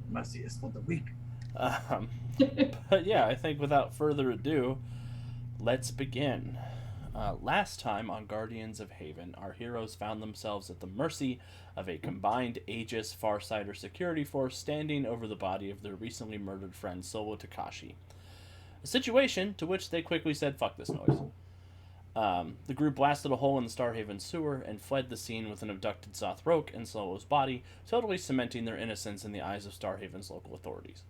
Mercy is for the weak. Um, but yeah, I think without further ado, let's begin. Last time on Guardians of Haven, our heroes found themselves at the mercy of a combined Aegis Farsighter security force standing over the body of their recently murdered friend Solo Takashi. A situation to which they quickly said, fuck this noise. The group blasted a hole in the Starhaven sewer and fled the scene with an abducted Zoth Roke and Solo's body, totally cementing their innocence in the eyes of Starhaven's local authorities.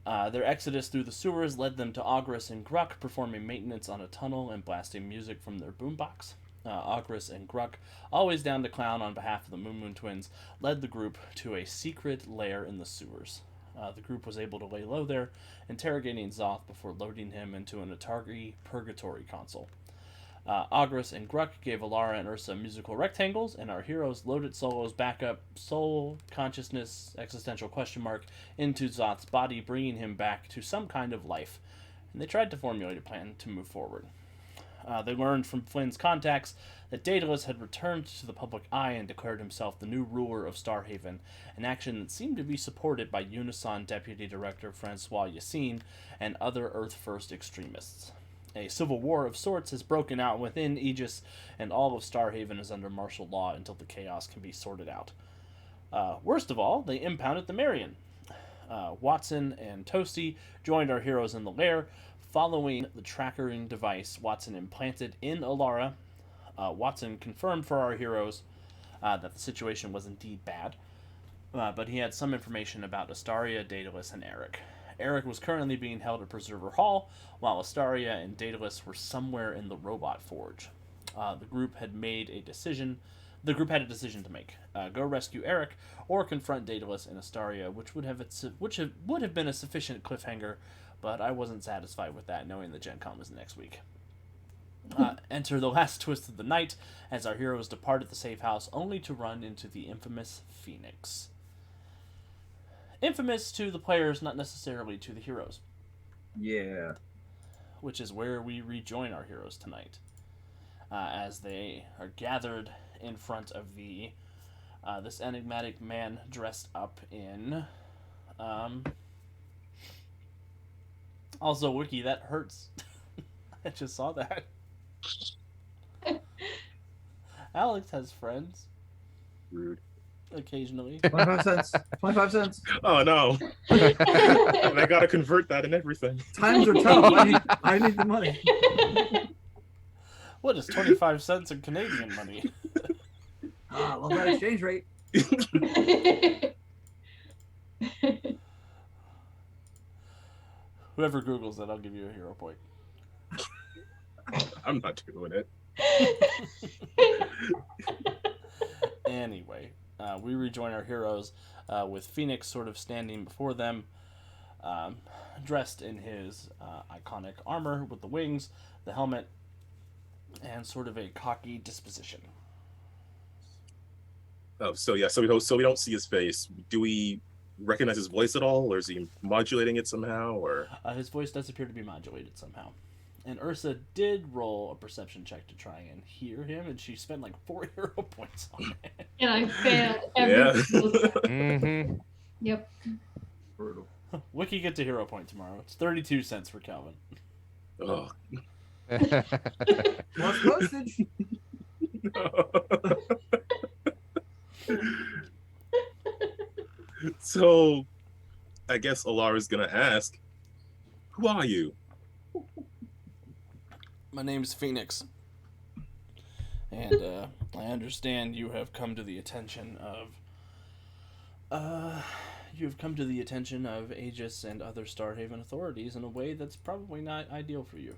Their exodus through the sewers led them to Ogris and Gruck performing maintenance on a tunnel and blasting music from their boombox. Ogris and Gruck, always down to clown on behalf of the Moon Twins, led the group to a secret lair in the sewers. The group was able to lay low there, interrogating Zoth before loading him into an Atari Purgatory console. Ogris and Gruck gave Alara and Ursa musical rectangles, and our heroes loaded Solo's backup soul consciousness existential question mark into Zoth's body, bringing him back to some kind of life. And they tried to formulate a plan to move forward. They learned from Flynn's contacts that Daedalus had returned to the public eye and declared himself the new ruler of Starhaven, an action that seemed to be supported by Unison Deputy Director Francois Yassine and other Earth First extremists. A civil war of sorts has broken out within Aegis, and all of Starhaven is under martial law until the chaos can be sorted out. Worst of all, they impounded the Marion. Watson and Toasty joined our heroes in the lair, following the tracking device Watson implanted in Alara. Watson confirmed for our heroes that the situation was indeed bad, but he had some information about Astaria, Daedalus, and Eric. Eric was currently being held at Preserver Hall, while Astaria and Daedalus were somewhere in the robot forge. The group had a decision to make: go rescue Eric, or confront Daedalus and Astaria, which would have been a sufficient cliffhanger. But I wasn't satisfied with that, knowing that Gen Con was next week. Enter the last twist of the night as our heroes departed the safe house, only to run into the infamous Phoenix. Infamous to the players, not necessarily to the heroes. Yeah. Which is where we rejoin our heroes tonight, as they are gathered in front of this enigmatic man dressed up in. Also, Wiki, that hurts. I just saw that. Alex has friends. Rude. Occasionally. 25 cents. 25 cents. Oh no. And I gotta convert that and everything. Times are tough. I need the money. What is 25 cents in Canadian money? I love that exchange rate. Whoever Googles that, I'll give you a hero point. I'm not doing it. Anyway, we rejoin our heroes with Phoenix sort of standing before them, dressed in his iconic armor with the wings, the helmet, and sort of a cocky disposition. Oh, so we don't see his face. Do we recognize his voice at all, or is he modulating it somehow? Or his voice does appear to be modulated somehow. And Ursa did roll a perception check to try and hear him, and she spent like 4 hero points on it. And I failed every single time. Mm-hmm. Yep. Brutal. Wiki gets a hero point tomorrow. It's 32 cents for Calvin. oh. Plus postage. So, I guess Alara's gonna ask, "Who are you?" My name's Phoenix. And I understand you have come to the attention of Aegis and other Starhaven authorities in a way that's probably not ideal for you.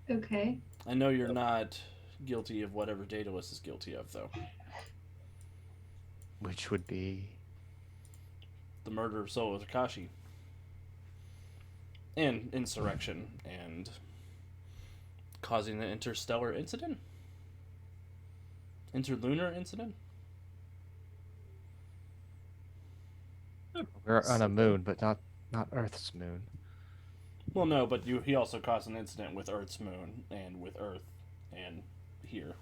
Okay. I know you're not guilty of whatever Daedalus is guilty of, though. Which would be The murder of Solo Takashi. And insurrection and causing an interstellar incident? Interlunar incident? we're on a moon, but not Earth's moon. Well, no, but he also caused an incident with Earth's moon and with Earth and here.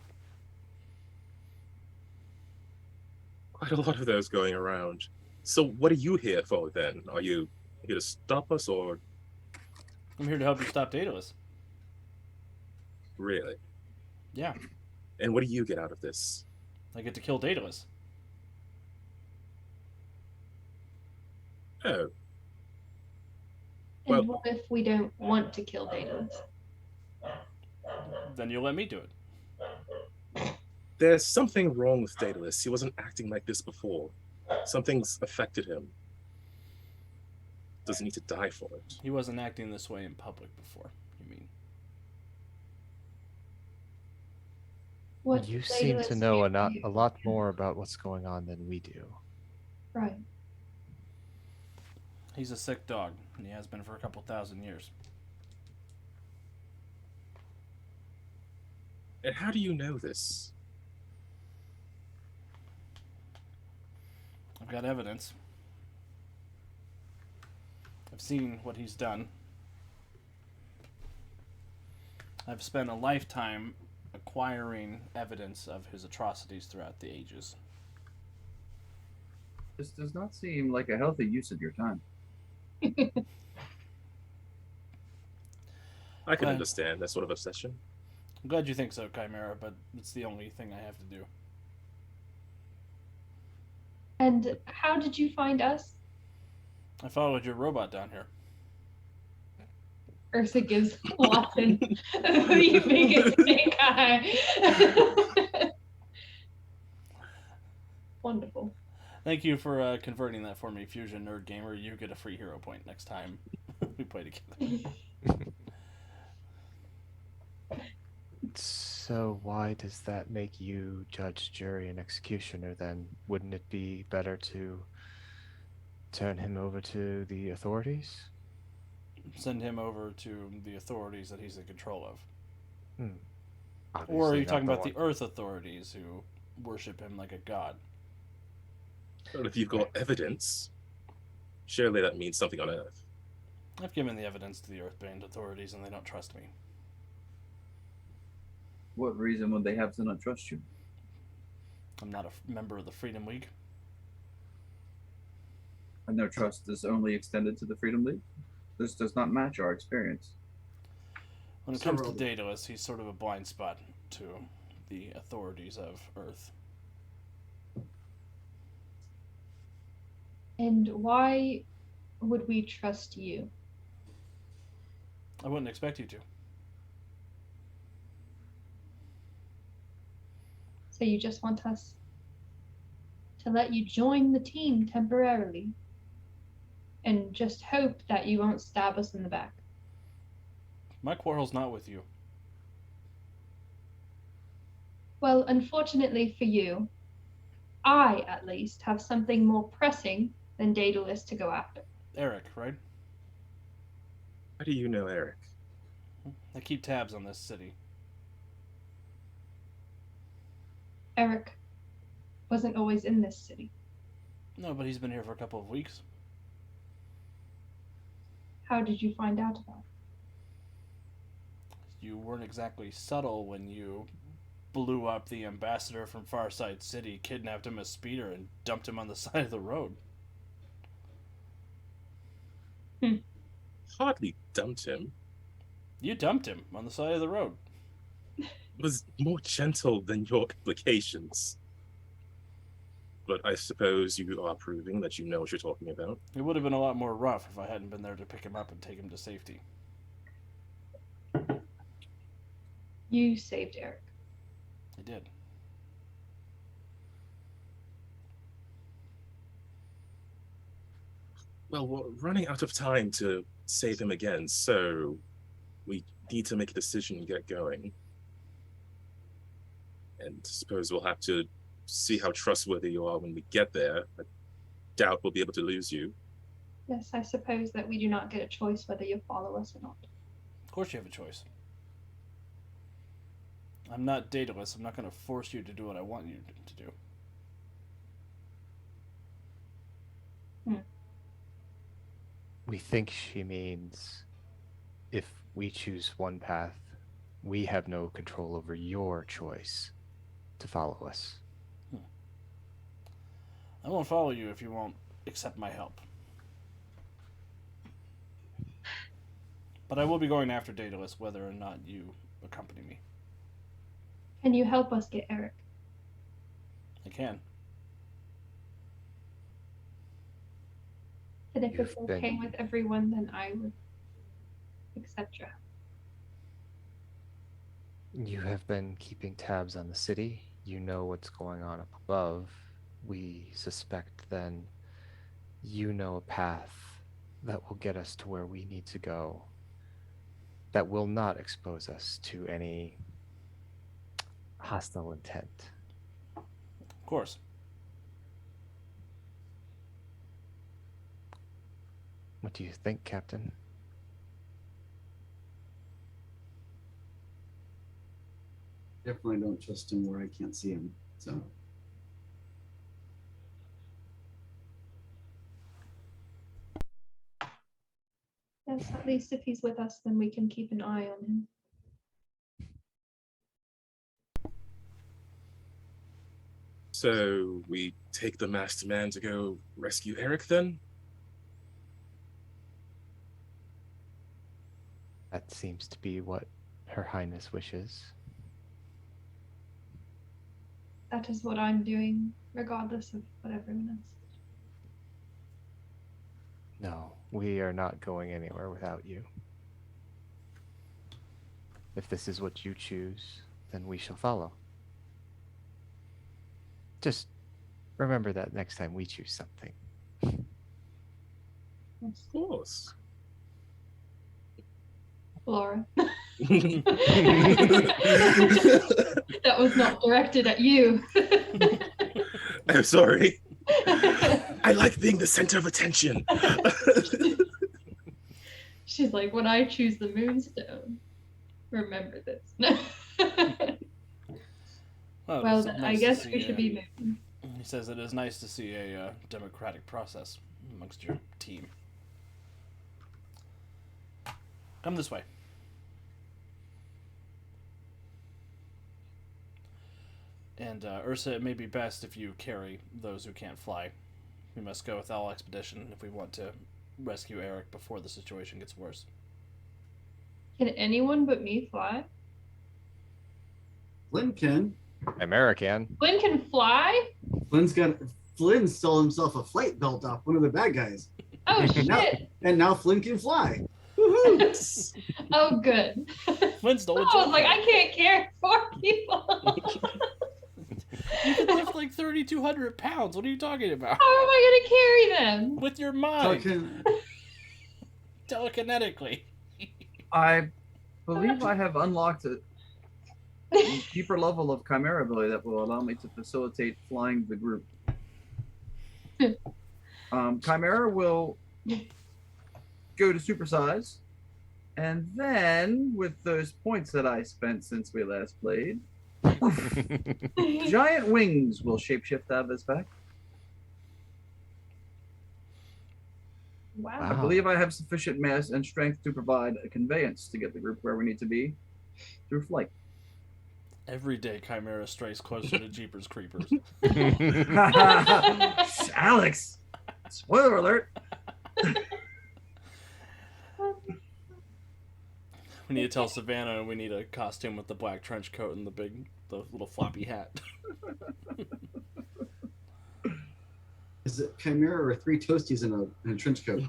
Quite a lot of those going around. So what are you here for then? Are you here to stop us or I'm here to help you stop Daedalus. really? Yeah, And what do you get out of this? I get to kill Daedalus. Oh, And well, what if we don't want to kill Daedalus? Then you'll let me do it. there's something wrong with Daedalus. He wasn't acting like this before. Something's affected him. Doesn't need to die for it. He wasn't acting this way in public before, you mean? What You did seem Daedalus to know do a, to not, you? a lot more about what's going on than we do. Right. He's a sick dog, and he has been for a couple thousand years. And how do you know this? I've got evidence. I've seen what he's done. I've spent a lifetime acquiring evidence of his atrocities throughout the ages. This does not seem like a healthy use of your time. I can Well, understand that sort of obsession. I'm glad you think so, Chimera, but it's the only thing I have to do. And how did you find us? I followed your robot down here. Ursa gives Watson the biggest stink eye. Wonderful. Thank you for converting that for me, Fusion Nerd Gamer. You get a free hero point next time we play together. So why does that make you judge, jury, and executioner then? Wouldn't it be better to turn him over to the authorities? Send him over to the authorities that he's in control of. Or are Obviously you not talking the about the one. Earth authorities who worship him like a god? But if you've got evidence, surely that means something on Earth. I've given the evidence to the Earthband authorities and they don't trust me. What reason would they have to not trust you? I'm not a member of the Freedom League. And their trust is only extended to the Freedom League? This does not match our experience. When it comes to Several- Daedalus, he's sort of a blind spot to the authorities of Earth. And why would we trust you? I wouldn't expect you to. So you just want us to let you join the team temporarily and just hope that you won't stab us in the back. My quarrel's not with you. Well, unfortunately for you, I at least have something more pressing than Daedalus to go after. Eric, right? How do you know Eric? I keep tabs on this city. Eric wasn't always in this city. No, but he's been here for a couple of weeks. How did you find out about it? You weren't exactly subtle when you blew up the ambassador from Farside City, kidnapped him as speeder, and dumped him on the side of the road. Hardly dumped him. You dumped him on the side of the road. Was more gentle than your implications. But I suppose you are proving that you know what you're talking about. It would have been a lot more rough if I hadn't been there to pick him up and take him to safety. You saved Eric. I did. Well, we're running out of time to save him again, so we need to make a decision and get going. And suppose we'll have to see how trustworthy you are when we get there. I doubt we'll be able to lose you. Yes, I suppose that we do not get a choice whether you follow us or not. Of course you have a choice. I'm not Daedalus. I'm not going to force you to do what I want you to do. We think she means if we choose one path, we have no control over your choice to follow us. I won't follow you if you won't accept my help. But I will be going after Daedalus whether or not you accompany me. Can you help us get Eric? I can. And if it's You've okay been- with everyone, then I would accept your help. You have been keeping tabs on the city. You know what's going on up above. We suspect then you know a path that will get us to where we need to go, that will not expose us to any hostile intent. Of course. What do you think, Captain? Definitely don't trust him where I can't see him. So Yes, at least if he's with us, then we can keep an eye on him. So we take the masked man to go rescue Eric then? That seems to be what Her Highness wishes. That is what I'm doing, regardless of what everyone else is. No, we are not going anywhere without you. If this is what you choose, then we shall follow. Just remember that next time we choose something. Of course. Laura. That was not directed at you. I'm sorry. I like being the center of attention. She's like, when I choose the moonstone, remember this. Well, it's then nice I to guess see, we should be moving. He says it is nice to see a democratic process amongst your team. Come this way. And Ursa, it may be best if you carry those who can't fly. We must go with all expedition if we want to rescue Eric before the situation gets worse. Can anyone but me fly? Flynn can. American. Flynn can fly? Flynn stole himself a flight belt off one of the bad guys. Oh Now- shit! And now Flynn can fly. Woohoo! Oh good. Flynn stole I a was jet like, plane. I can't carry 4 people. You can lift like 3,200 pounds. What are you talking about? How am I gonna carry them? With your So mind, can, telekinetically. I believe I have unlocked a deeper level of Chimera ability that will allow me to facilitate flying the group. Chimera will go to supersize, and then with those points that I spent since we last played, giant wings will shapeshift out of his back. Wow. I believe I have sufficient mass and strength to provide a conveyance to get the group where we need to be through flight. Every day, Chimera strays closer to Jeepers Creepers. Alex, spoiler alert. We need to tell Savannah we need a costume with the black trench coat and the little floppy hat. is it Chimera or 3 toasties in a trench coat?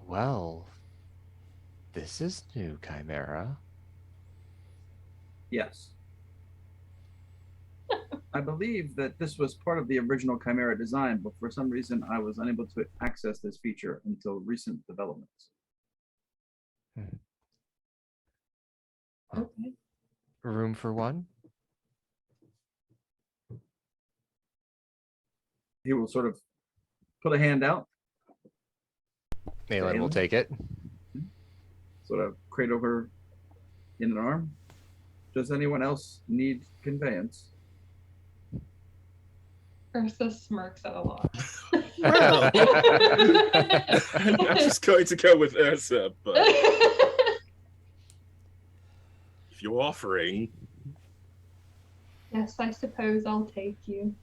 Well, this is new, Chimera. Yes. I believe that this was part of the original Chimera design, but for some reason I was unable to access this feature until recent developments. Okay. Room for one? He will sort of put a hand out, Malin will take it. sort of cradle her in an arm. Does anyone else need conveyance? Ursa smirks at a lot. Well, I'm just going to go with Ursa, but if you're offering, Yes, I suppose I'll take you.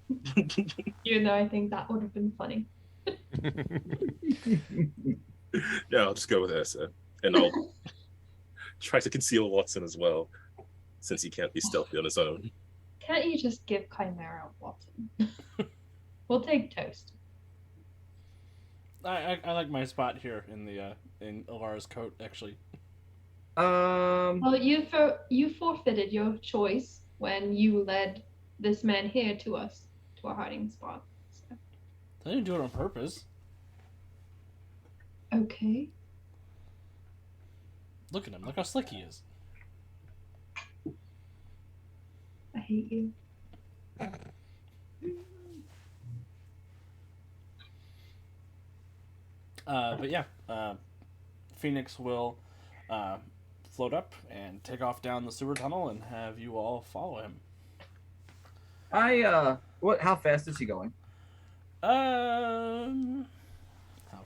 Even though I think that would have been funny. Yeah, I'll just go with Ursa, and I'll try to conceal Watson as well, since he can't be stealthy on his own. Can't you just give Chimera Watson? We'll take Toast. I like my spot here in the in Alara's coat actually. Well, you forfeited your choice when you led this man here to us, to our hiding spot. So. I didn't do it on purpose. Okay. Look at him. Look how slick he is. I hate you. But yeah, Phoenix will float up and take off down the sewer tunnel and have you all follow him. What? How fast is he going? How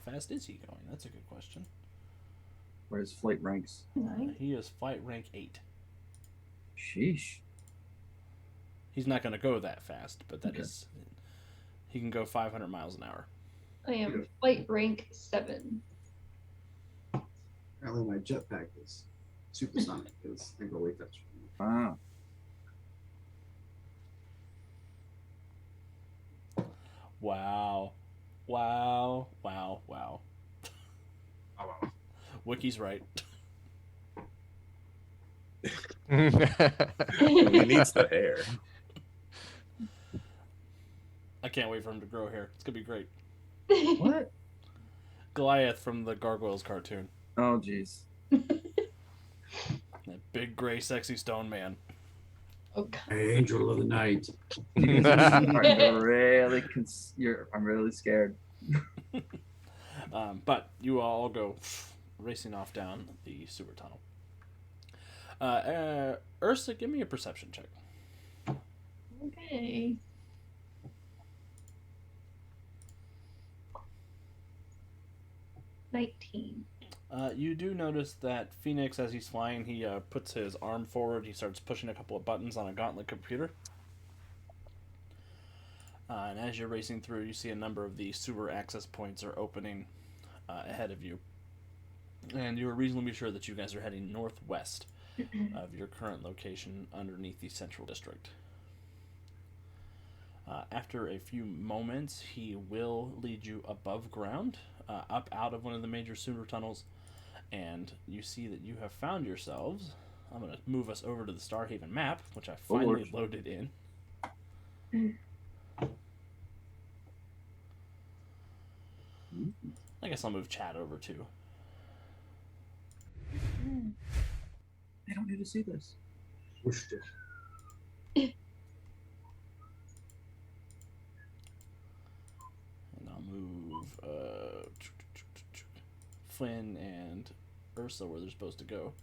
fast is he going? That's a good question. Where's flight ranks? Nice. He is flight rank 8. Sheesh. He's not going to go that fast, but that Okay. is. He can go 500 miles an hour. I am flight rank 7. Apparently my jetpack is supersonic because I go way faster. Wow. Wow. Wow. Wow. Wow. Oh, wow. Wiki's right. He needs the hair. I can't wait for him to grow hair. It's going to be great. What? Goliath from the Gargoyles cartoon. Oh, jeez. That big, gray, sexy stone man. Oh god. Angel of the night. I'm really scared. But you all go racing off down the sewer tunnel. Ursa, give me a perception check. Okay. $19. You do notice that Phoenix, as he's flying, he puts his arm forward. He starts pushing a couple of buttons on a gauntlet computer. And as you're racing through, you see a number of the sewer access points are opening ahead of you. And you are reasonably sure that you guys are heading northwest of your current location underneath the central district. After a few moments, he will lead you above ground, up out of one of the major sewer tunnels, and you see that you have found yourselves. I'm going to move us over to the Starhaven map, which I finally loaded in. I guess I'll move chat over too. I don't need to see this. Pushed it. And I'll move Flynn and Ursa where they're supposed to go.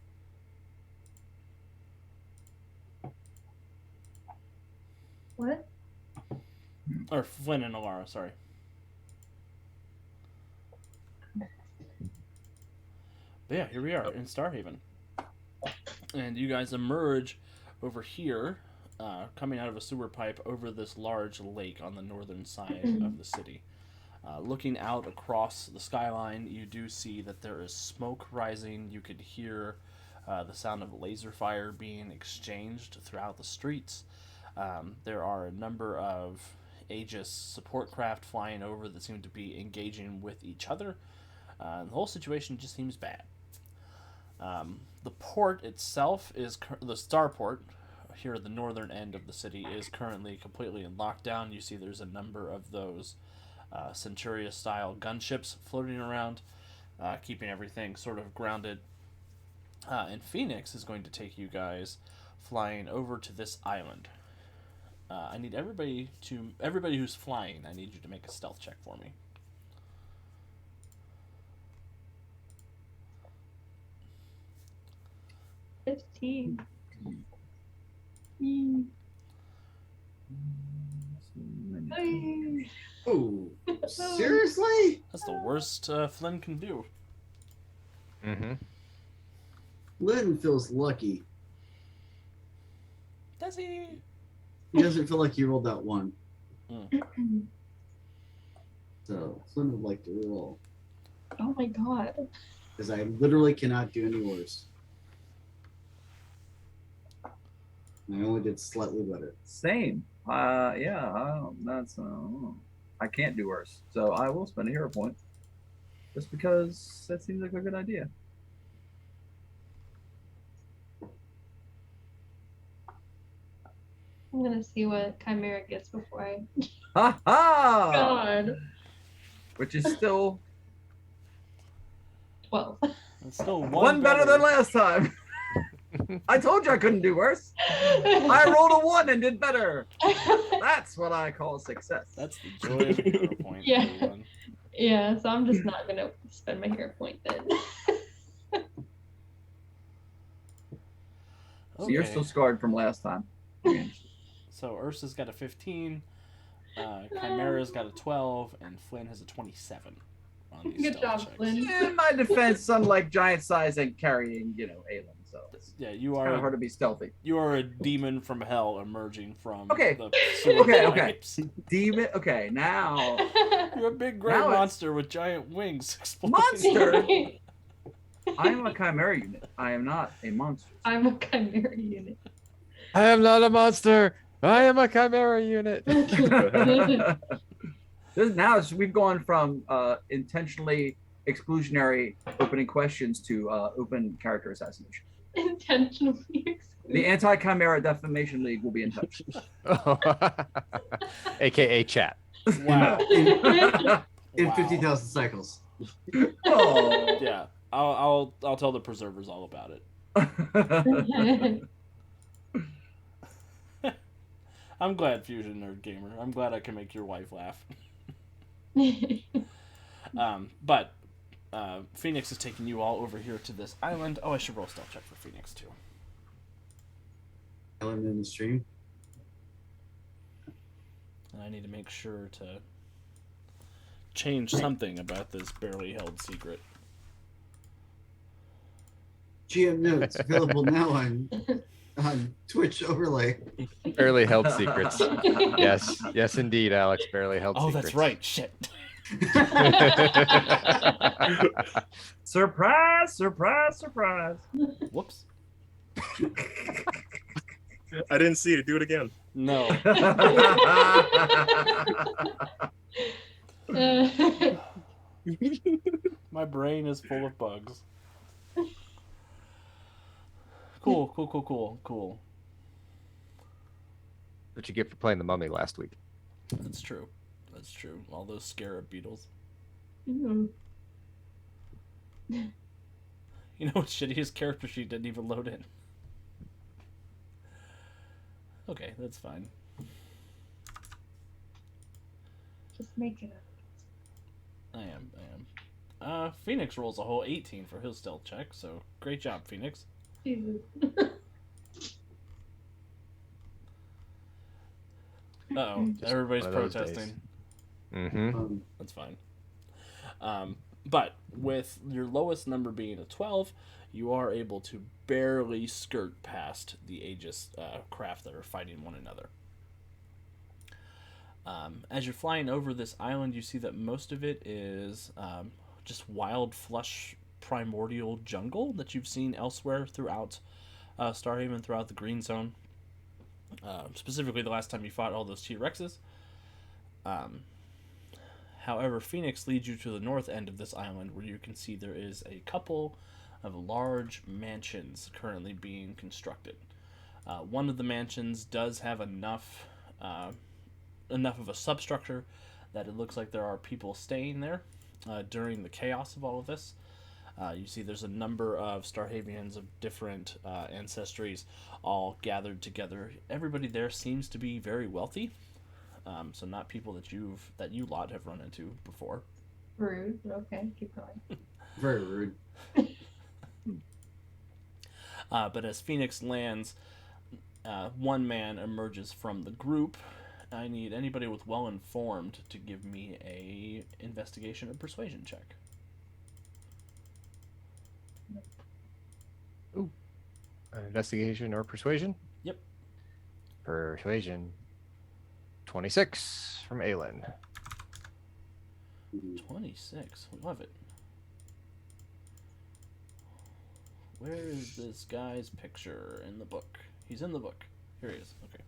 What? Or Flynn and Alara, sorry. But yeah, here we are in Starhaven. And you guys emerge over here, coming out of a sewer pipe over this large lake on the northern side of the city. Looking out across the skyline, you do see that there is smoke rising. You could hear the sound of laser fire being exchanged throughout the streets. There are a number of Aegis support craft flying over that seem to be engaging with each other. The whole situation just seems bad. The port itself is the starport here at the northern end of the city is currently completely in lockdown. You see there's a number of those Centuria style gunships floating around, keeping everything sort of grounded. And Phoenix is going to take you guys flying over to this island. I need everybody who's flying, I need you to make a stealth check for me. $15. Hey. Oh, seriously? That's the worst Flynn can do. Mm-hmm. Lynn feels lucky. Does he? He doesn't feel like he rolled that one. Mm. So Flynn would like to roll. Oh my god. Because I literally cannot do any worse. I only did slightly better. Same. Yeah, I can't do worse. So I will spend a hero point. Just because that seems like a good idea. I'm gonna see what Chimera gets before I. Ha ha! God. Which is still 12. It's still one better than last time. I told you I couldn't do worse. I rolled a 1 and did better. That's what I call success. That's the joy of a hero point. Yeah. Everyone. Yeah, so I'm just not gonna spend my hero point then. So you're Okay. still scarred from last time. So Ursa's got a 15, Chimera's got a 12, and Flynn has a 27 on these Good stealth job, checks. Flynn. In my defense, unlike giant size and carrying, Aelin. So it's Yeah, you kind of are hard to be stealthy. you are a demon from hell emerging from Okay. the sewer Okay. pipes. Demon. Okay, now You're a big gray Now it's- monster with giant wings exploding. Monster? I am a chimera unit. I am not a monster. I'm a Chimera unit. I am not a monster. I am a chimera unit. We've gone from intentionally exclusionary opening questions to open character assassination. Intentionally The Anti-Chimera Defamation League will be in touch. AKA chat. Wow. In Wow. 50,000 cycles. Oh. Yeah, I'll tell the preservers all about it. exclusive. I'm glad, Fusion Nerd Gamer. I'm glad I can make your wife laugh. But Phoenix is taking you all over here to this island. Oh, I should roll stealth check for Phoenix too. Island in the stream. And I need to make sure to change something about this barely held secret. GM notes available now on Twitch overlay. Barely held secrets. Yes, indeed, Alex. Barely held Oh, secrets. that's right. Shit. Surprise! Surprise! Surprise! Whoops. I didn't see it. Do it again. No. My brain is full of bugs. Cool. What you get for playing the mummy last week? That's true. All those scarab beetles. Mm. You know what's shitty? His character sheet didn't even load in. Okay, that's fine. Just make it up. I am. Phoenix rolls a whole 18 for his stealth check, so great job, Phoenix. Jesus. Uh-oh, Just everybody's one of those protesting. Mm-hmm. That's fine. But with your lowest number being a 12, you are able to barely skirt past the Aegis craft that are fighting one another. As you're flying over this island, you see that most of it is just wild, flush, primordial jungle that you've seen elsewhere throughout Starhaven, throughout the Green Zone. Specifically, the last time you fought all those T-Rexes. However, Phoenix leads you to the north end of this island, where you can see there is a couple of large mansions currently being constructed. One of the mansions does have enough of a substructure that it looks like there are people staying there during the chaos of all of this. You see there's a number of Starhavians of different ancestries all gathered together. Everybody there seems to be very wealthy. So not people that you lot have run into before. Rude. Okay, keep going. Very rude. But as Phoenix lands, one man emerges from the group. I need anybody with well-informed to give me a investigation or persuasion check. Investigation or persuasion? Yep. Persuasion. 26 from Aelin. 26. Love it. Where is this guy's picture in the book? He's in the book. Here he is. Okay.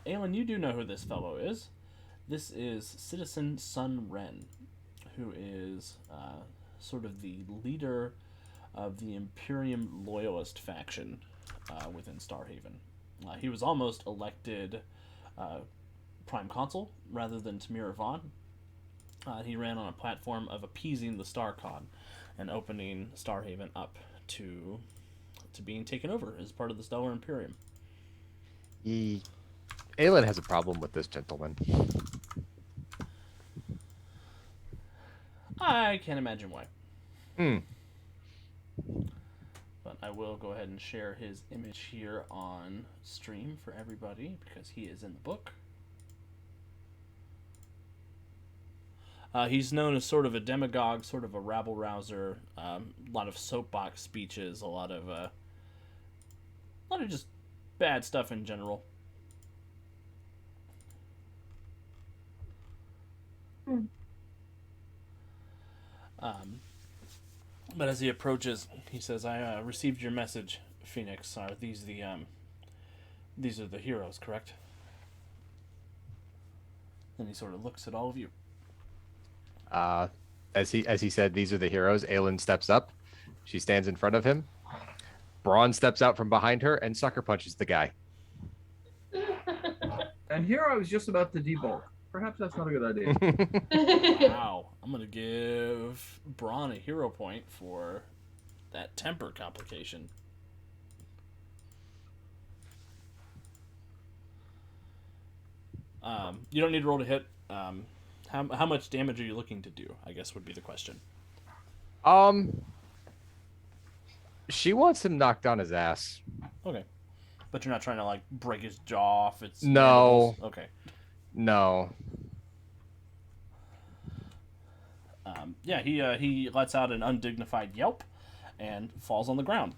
Aelin, you do know who this fellow is. This is Citizen Sun Ren, who is sort of the leader of the Imperium Loyalist faction within Starhaven. He was almost elected Prime Consul rather than Tamir Vaughn. He ran on a platform of appeasing the StarCon and opening Starhaven up to being taken over as part of the Stellar Imperium. Aelin has a problem with this gentleman. I can't imagine why. Hmm. But I will go ahead and share his image here on stream for everybody because he is in the book. He's known as sort of a demagogue, sort of a rabble-rouser, a lot of soapbox speeches, a lot of just bad stuff in general. But as he approaches, he says, "I received your message, Phoenix. Are these are the heroes, correct?" Then he sort of looks at all of you. As he said, these are the heroes. Aelin steps up. She stands in front of him. Braun steps out from behind her and sucker punches the guy. And here I was just about to debulk. Perhaps that's not a good idea. Wow. I'm going to give Braun a hero point for that temper complication. You don't need to roll to hit. How much damage are you looking to do, I guess would be the question. She wants him knocked on his ass. Okay. But you're not trying to, like, break his jaw off? It's No. mandibles? Okay. No. Yeah, he lets out an undignified yelp and falls on the ground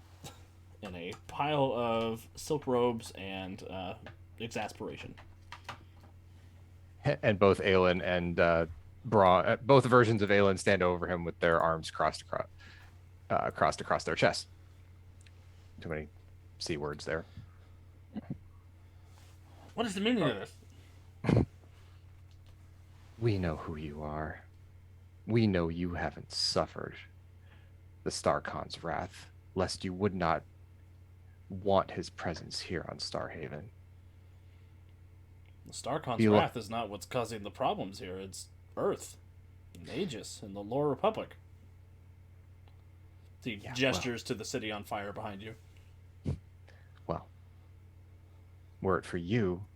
in a pile of silk robes and exasperation. And both Aelin and Braun, both versions of Aelin stand over him with their arms crossed across their chest. Too many C words there. What is the meaning of this? We know who you are. We know you haven't suffered the StarCon's wrath, lest you would not want his presence here on Starhaven. The StarCon's wrath is not what's causing the problems here. It's Earth, and Aegis, and the Lore Republic. He gestures to the city on fire behind you. Well, were it for you,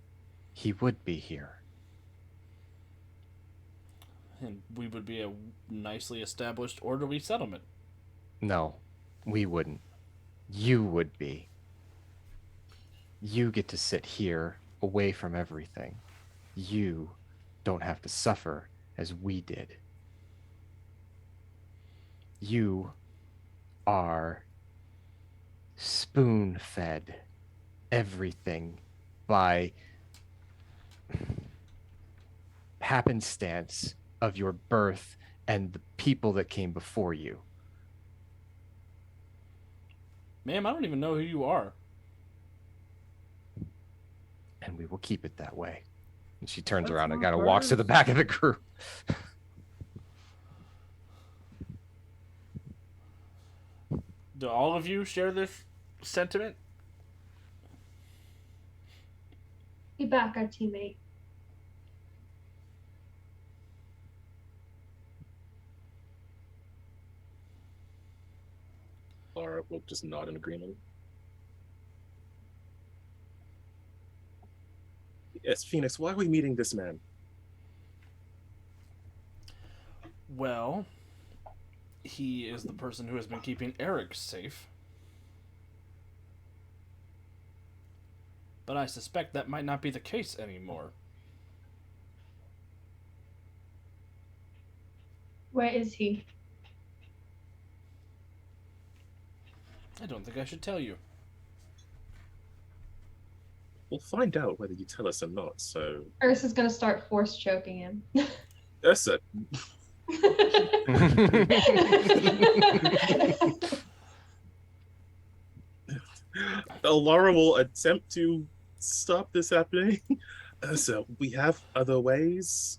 he would be here. And we would be a nicely established, orderly settlement. No, we wouldn't. You would be. You get to sit here, away from everything. You don't have to suffer as we did. You are spoon-fed everything by happenstance of your birth and the people that came before you. Ma'am, I don't even know who you are. And we will keep it that way. And she turns That's around and not kind of walks to the hers. back of the group. Do all of you share this sentiment? We back our teammate. Or we'll just nod in agreement. Yes, Phoenix, why are we meeting this man? Well, he is the person who has been keeping Eric safe. But I suspect that might not be the case anymore. Where is he? I don't think I should tell you. We'll find out whether you tell us or not. So, Ursa's gonna start force choking him. Ursa, Laura will attempt to stop this happening. So we have other ways.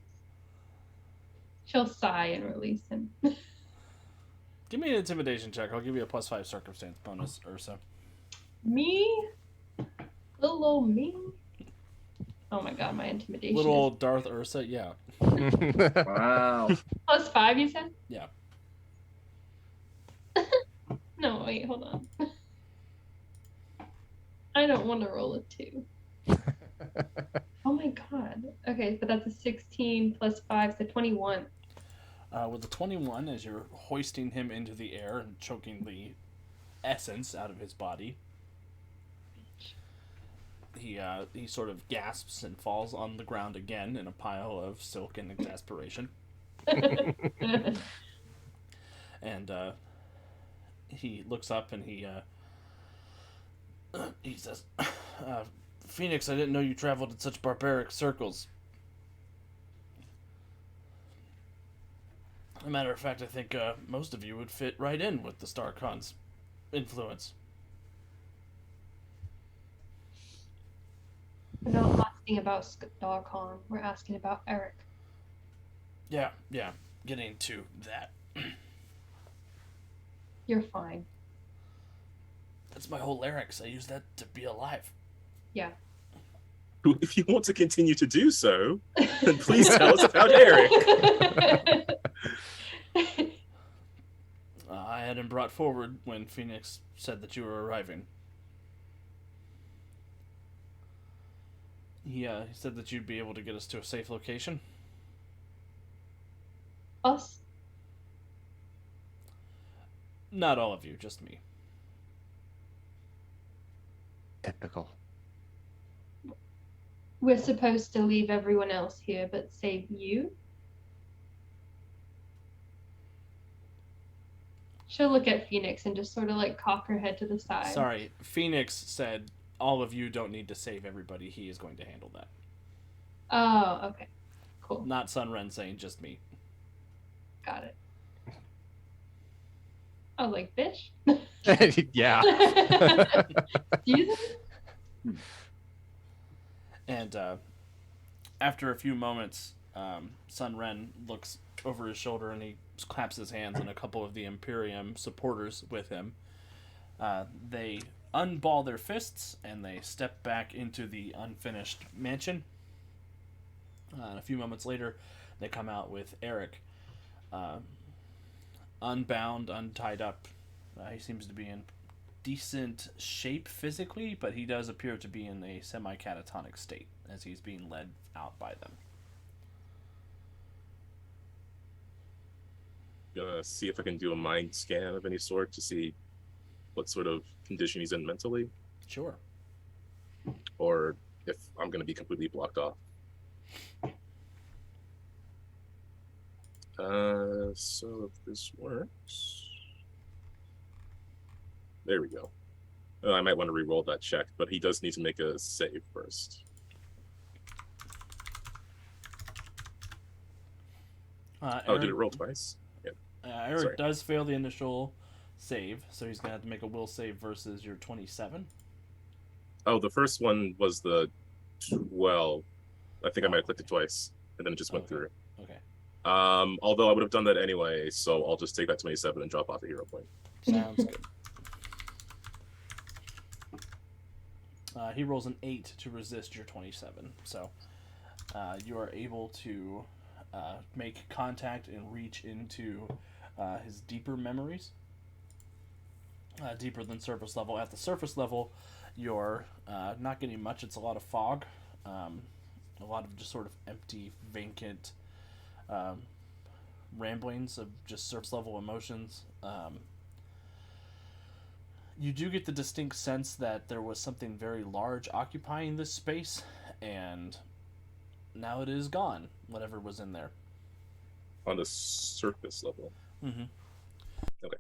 She'll sigh and release him. Give me an intimidation check. I'll give you a +5 circumstance bonus, Ursa. Me? Little old me? Oh my god, my intimidation Little is old Darth Ursa, yeah. Wow. +5, you said? Yeah. No, wait, hold on. I don't want to roll a 2. Oh my god. Okay, but that's a 16 plus 5, so 21. With the 21, as you're hoisting him into the air and choking the essence out of his body, he sort of gasps and falls on the ground again in a pile of silk and exasperation. And he looks up and he says, Phoenix, I didn't know you traveled in such barbaric circles. As a matter of fact, I think most of you would fit right in with the StarCon's influence. We're not asking about StarCon, we're asking about Eric. Yeah, getting to that. You're fine. That's my whole larynx. I use that to be alive. Yeah. If you want to continue to do so, then please tell us about Eric. I had him brought forward when Phoenix said that you were arriving. He said that you'd be able to get us to a safe location. Us? Not all of you, just me. Typical. We're supposed to leave everyone else here but save you? She'll look at Phoenix and just sort of like cock her head to the side. Sorry, Phoenix said all of you don't need to save everybody. He is going to handle that. Oh, okay. Cool. Not Sunren saying just me. Got it. Oh, like fish? Yeah. Excuse me? And after a few moments, Sunren looks over his shoulder and he claps his hands, and a couple of the Imperium supporters with him. They unball their fists and they step back into the unfinished mansion. And a few moments later, they come out with Eric, unbound, untied up. He seems to be in decent shape physically, but he does appear to be in a semi-catatonic state as he's being led out by them. Gonna see if I can do a mind scan of any sort to see what sort of condition he's in mentally, Sure. or if I'm gonna be completely blocked off. So if this works, there we go. I might want to re-roll that check, but he does need to make a save first. Eric, Did it roll twice? Eric Sorry. does fail the initial save, so he's going to have to make a will save versus your 27. Oh, the first one was the 12. I think I might have clicked it twice, and then it just went Okay. through. Okay. Although I would have done that anyway, so I'll just take that 27 and drop off a hero point. Sounds good. He rolls an 8 to resist your 27, so you are able to make contact and reach into his deeper memories, deeper than surface level. At the surface level, you're not getting much. It's a lot of fog, a lot of just sort of empty, vacant ramblings of just surface level emotions. You do get the distinct sense that there was something very large occupying this space, and now it is gone, whatever was in there. On the surface level. Mm-hmm. Okay.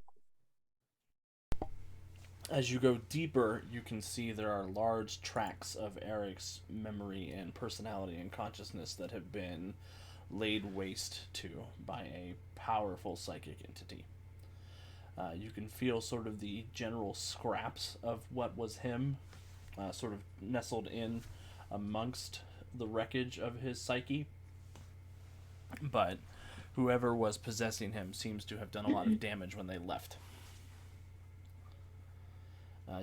As you go deeper, you can see there are large tracts of Eric's memory and personality and consciousness that have been laid waste to by a powerful psychic entity. You can feel sort of the general scraps of what was him, sort of nestled in amongst the wreckage of his psyche. But whoever was possessing him seems to have done a lot of damage when they left.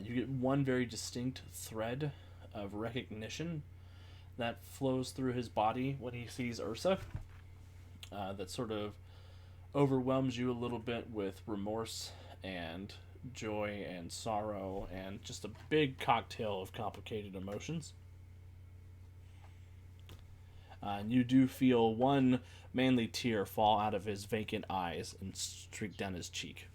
You get one very distinct thread of recognition that flows through his body when he sees Ursa. That sort of overwhelms you a little bit with remorse and joy and sorrow and just a big cocktail of complicated emotions. And you do feel one manly tear fall out of his vacant eyes and streak down his cheek.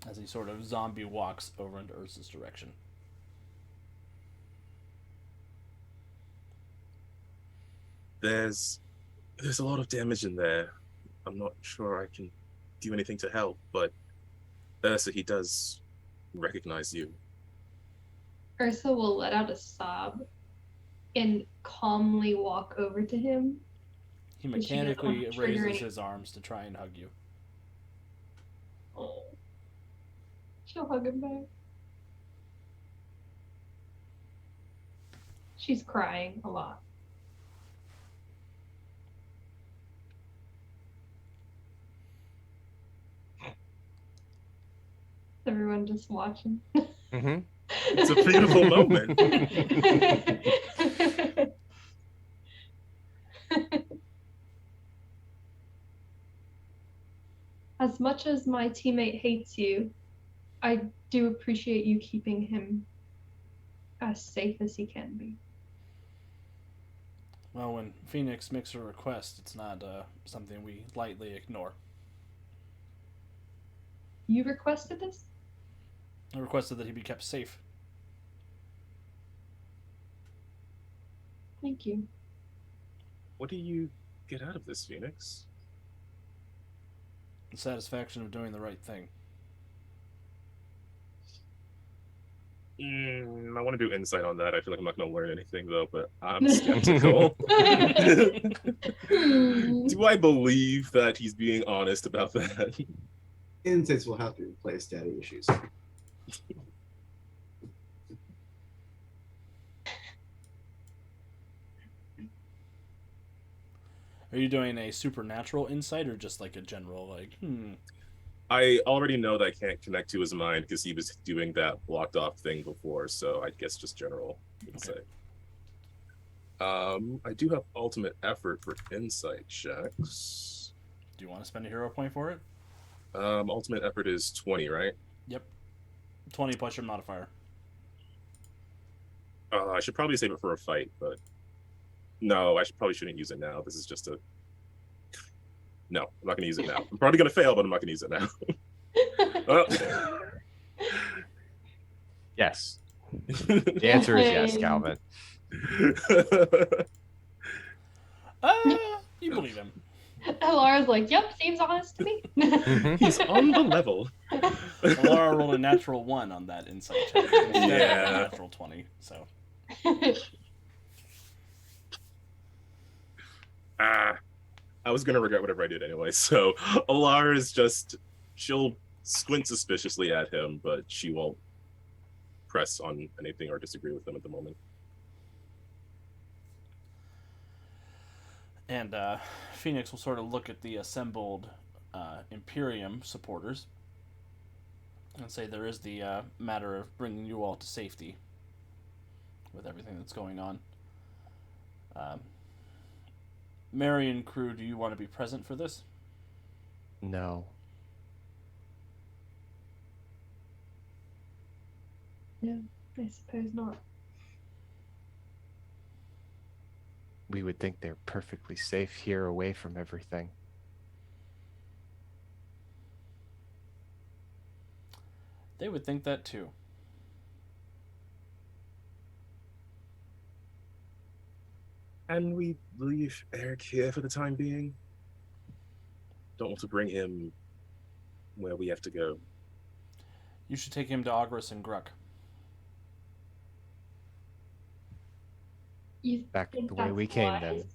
As he sort of zombie walks over into Ursa's direction. There's a lot of damage in there. I'm not sure I can do anything to help, but Ursa, he does recognize you. Ursa will let out a sob and calmly walk over to him. He Does she not mechanically trigger raises any- his arms to try and hug you. Oh. She'll hug him back. She's crying a lot. Everyone just watching. Mm-hmm. It's a beautiful moment. As much as my teammate hates you, I do appreciate you keeping him as safe as he can be. Well, when Phoenix makes a request, it's not something we lightly ignore. You requested this? I requested that he be kept safe. Thank you. What do you get out of this, Phoenix? The satisfaction of doing the right thing. I want to do insight on that. I feel like I'm not going to learn anything, though, but I'm skeptical. Do I believe that he's being honest about that? Insights will have to replace daddy issues. Are you doing a supernatural insight or just like a general, like, I already know that I can't connect to his mind because he was doing that blocked off thing before, so I guess just general insight. I do have ultimate effort for insight checks. Do you want to spend a hero point for it? Ultimate effort is 20, right? Yep. 20 plus your modifier. I should probably save it for a fight, but no, probably shouldn't use it now. This is just a... No, I'm not going to use it now. I'm probably going to fail, but I'm not going to use it now. Yes. The answer is yes, Calvin. You believe him. Lara's like, yep, seems honest to me. He's on the level. Laura rolled a natural 1 on that insight check instead of Yeah. a natural 20, so... I was gonna regret whatever I did anyway. So Alar is she'll squint suspiciously at him, but she won't press on anything or disagree with him at the moment. And Phoenix will sort of look at the assembled Imperium supporters and say there is the matter of bringing you all to safety with everything that's going on. Mary and crew, do you want to be present for this? No. No, I suppose not. We would think they're perfectly safe here away from everything. They would think that too. And we leave Eric here for the time being. Don't want to bring him where we have to go. You should take him to Ogris and Gruck. You Back think the way that's we came then. wise?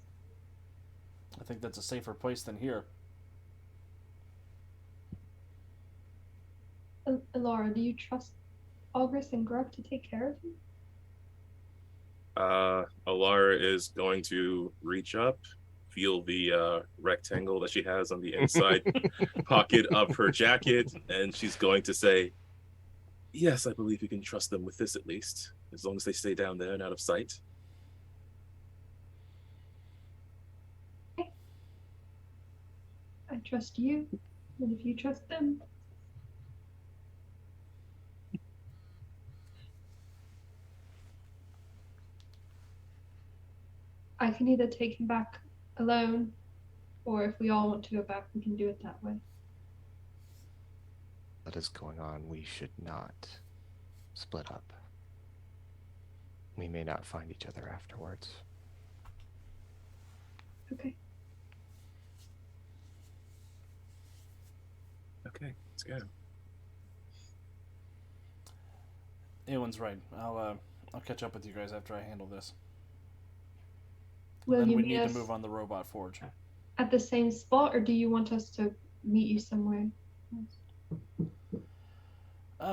I think that's a safer place than here. Laura, do you trust Ogris and Grug to take care of you? Alara is going to reach up, feel the rectangle that she has on the inside pocket of her jacket, and she's going to say, "Yes, I believe you can trust them with this at least, as long as they stay down there and out of sight." I trust you, and if you trust them. I can either take him back alone, or if we all want to go back, we can do it that way. What is going on? We should not split up. We may not find each other afterwards. Okay. Okay, let's go. Eowyn's right. I'll catch up with you guys after I handle this. Will Then you we meet need us to move on the robot forge. at the same spot, or do you want us to meet you somewhere else?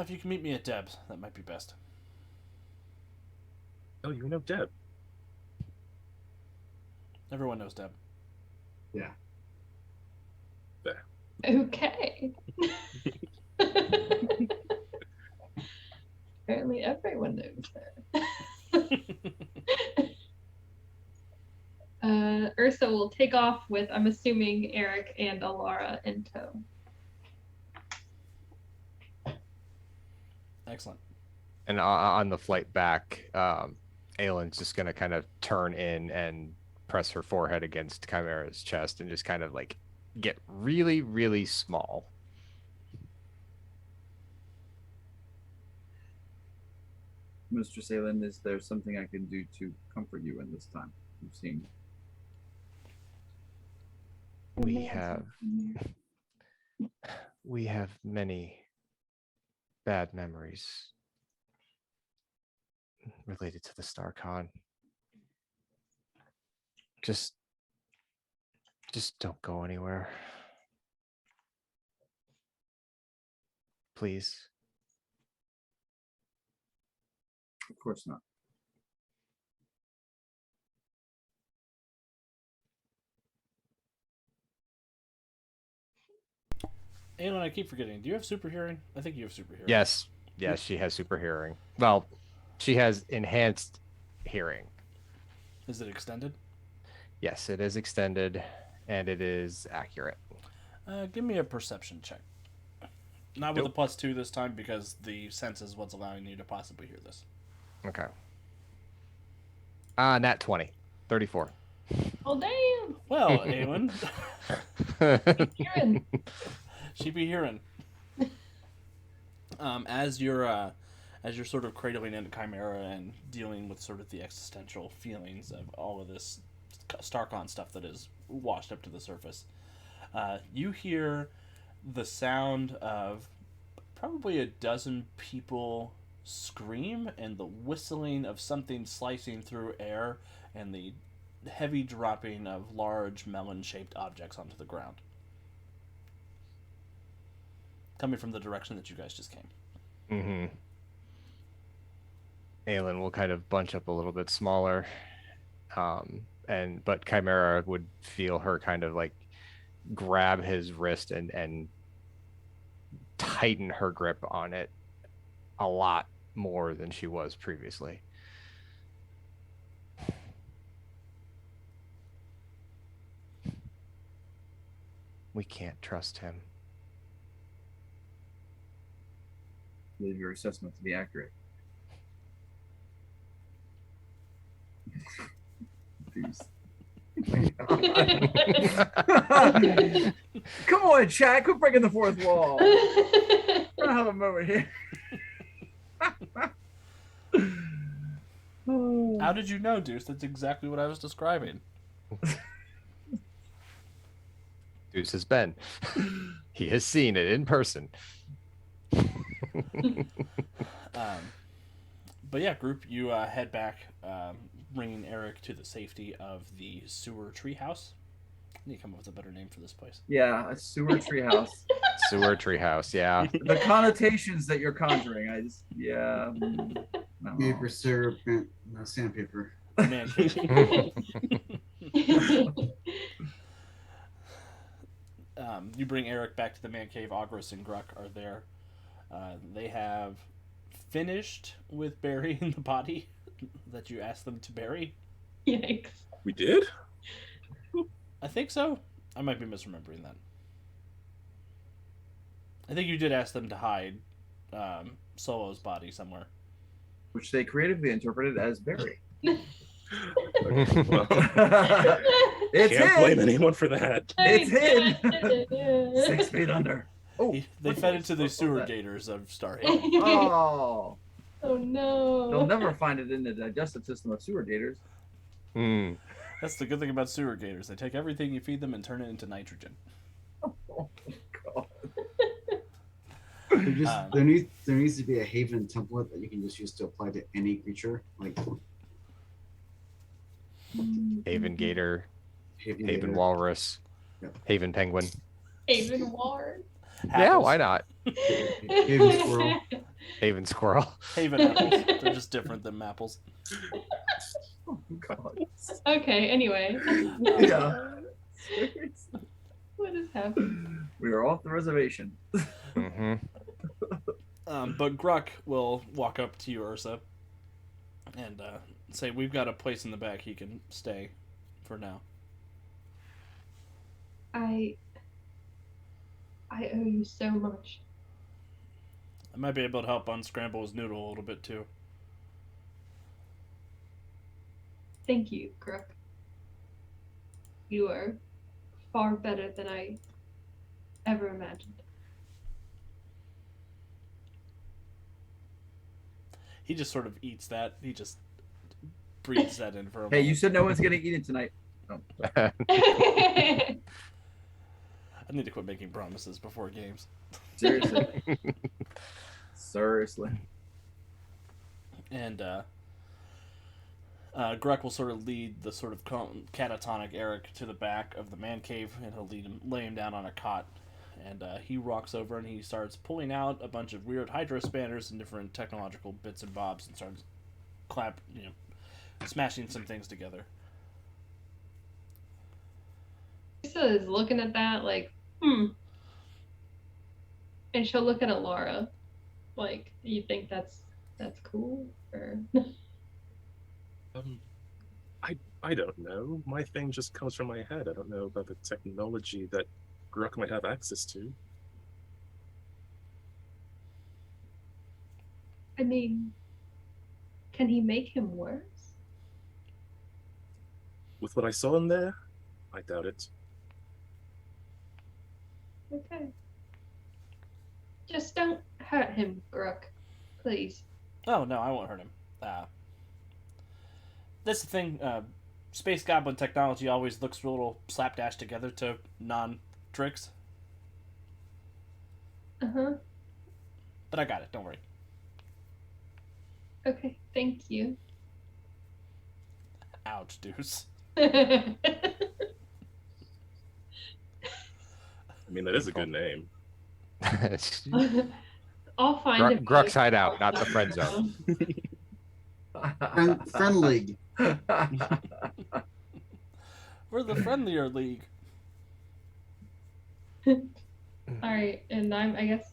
If you can meet me at Deb's, that might be best. Oh, you know Deb. Everyone knows Deb. Yeah. Okay. Apparently everyone knows her. Ursa will take off with, I'm assuming, Eric and Alara in tow. Excellent. And on the flight back, Aylin's just going to kind of turn in and press her forehead against Chimera's chest and just kind of like get really, really small. Mr. Salen, is there something I can do to comfort you in this time? You've seen. We have many bad memories related to the StarCon. Just don't go anywhere. Please. Of course not. Aelin, I keep forgetting. Do you have super hearing? I think you have super hearing. Yes, she has super hearing. Well, she has enhanced hearing. Is it extended? Yes, it is extended, and it is accurate. Give me a perception check. Not with a +2 this time, because the sense is what's allowing you to possibly hear this. Okay. Nat 20. 34. Oh, damn! Well, Aelin, Kieran. she be hearing. As you're sort of cradling into Chimera and dealing with sort of the existential feelings of all of this StarCon stuff that is washed up to the surface, you hear the sound of probably a dozen people scream and the whistling of something slicing through air and the heavy dropping of large melon-shaped objects onto the ground, coming from the direction that you guys just came. Mm-hmm. Aelin will kind of bunch up a little bit smaller, but Chimera would feel her kind of like grab his wrist and tighten her grip on it a lot more than she was previously. We can't trust him. Believe your assessment to be accurate. Come on, chat. Quit breaking the fourth wall. We're gonna have a moment here. How did you know, Deuce? That's exactly what I was describing. Deuce has been. He has seen it in person. But yeah, group, you head back, bringing Eric to the safety of the sewer treehouse. I need to come up with a better name for this place. Yeah, a sewer treehouse. Sewer treehouse, yeah. The connotations that you're conjuring, no. Paper syrup, no, sandpaper. Man cave. You bring Eric back to the man cave. Ogris and Gruck are there. They have finished with burying the body that you asked them to bury. Yikes. We did? I think so. I might be misremembering that. I think you did ask them to hide Solo's body somewhere. Which they creatively interpreted as bury. Well, It's can't blame hid. anyone for that. It's hid. 6 feet under. Oh, They fed into the sewer gators of Starhaven. Oh, Oh no. they'll never find it in the digestive system of sewer gators. Hmm. That's the good thing about sewer gators. They take everything you feed them and turn it into nitrogen. Oh, God. There needs to be a Haven template that you can just use to apply to any creature, like Haven gator, Haven, Haven Gator. walrus, Yep. Haven penguin. Haven Ward. Yeah, Apples. why not? Haven squirrel. Haven squirrel. Haven apples. They're just different than apples. Oh, God. Okay, anyway. Yeah. Seriously. What is happening? We are off the reservation. Mm-hmm. But Gruck will walk up to you, Ursa, and say, "We've got a place in the back he can stay for now." I owe you so much. I might be able to help unscramble his noodle a little bit too. Thank you, Crook. You are far better than I ever imagined. He just sort of eats that. He just breathes that in for a Hey, moment. you said no one's gonna eat it tonight. Oh, I need to quit making promises before games. seriously. Seriously. And Gruck will sort of lead the sort of catatonic Eric to the back of the man cave, and he'll lay him down on a cot. And he walks over and he starts pulling out a bunch of weird hydro spanners and different technological bits and bobs, and starts smashing some things together. Lisa is looking at that like, And she'll look at Alara like, you think that's cool? Or I don't know. My thing just comes from my head. I don't know about the technology that Gruck might have access to. I mean, can he make him worse? With what I saw in there, I doubt it. Okay. Just don't hurt him, Gruck. Please. Oh, no, I won't hurt him. That's the thing. Space Goblin technology always looks a little slapdash together to non-tricks. Uh-huh. But I got it. Don't worry. Okay, thank you. Ouch, Deuce. I mean, that is a good name. I'll find him. Gruck's hideout, not the friend zone. Friend league. We're the friendlier league. All right, and I guess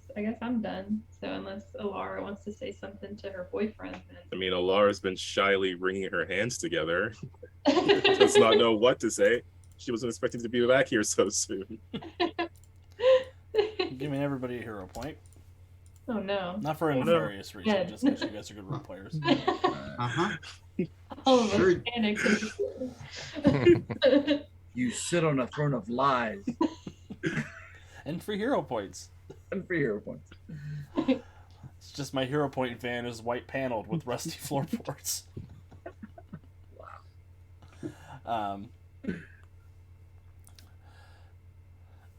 I'm done. So unless Alara wants to say something to her boyfriend, I then mean, Alara's been shyly wringing her hands together. Does not know what to say. She wasn't expecting to be back here so soon. Giving everybody a hero point. Oh no! Not for a Oh, no. nefarious reason, Yeah. just because you guys are good role players. Uh-huh. All of us Sure. panicked. You sit on a throne of lies. And for hero points. And for hero points. It's just my hero point van is white paneled with rusty floorboards.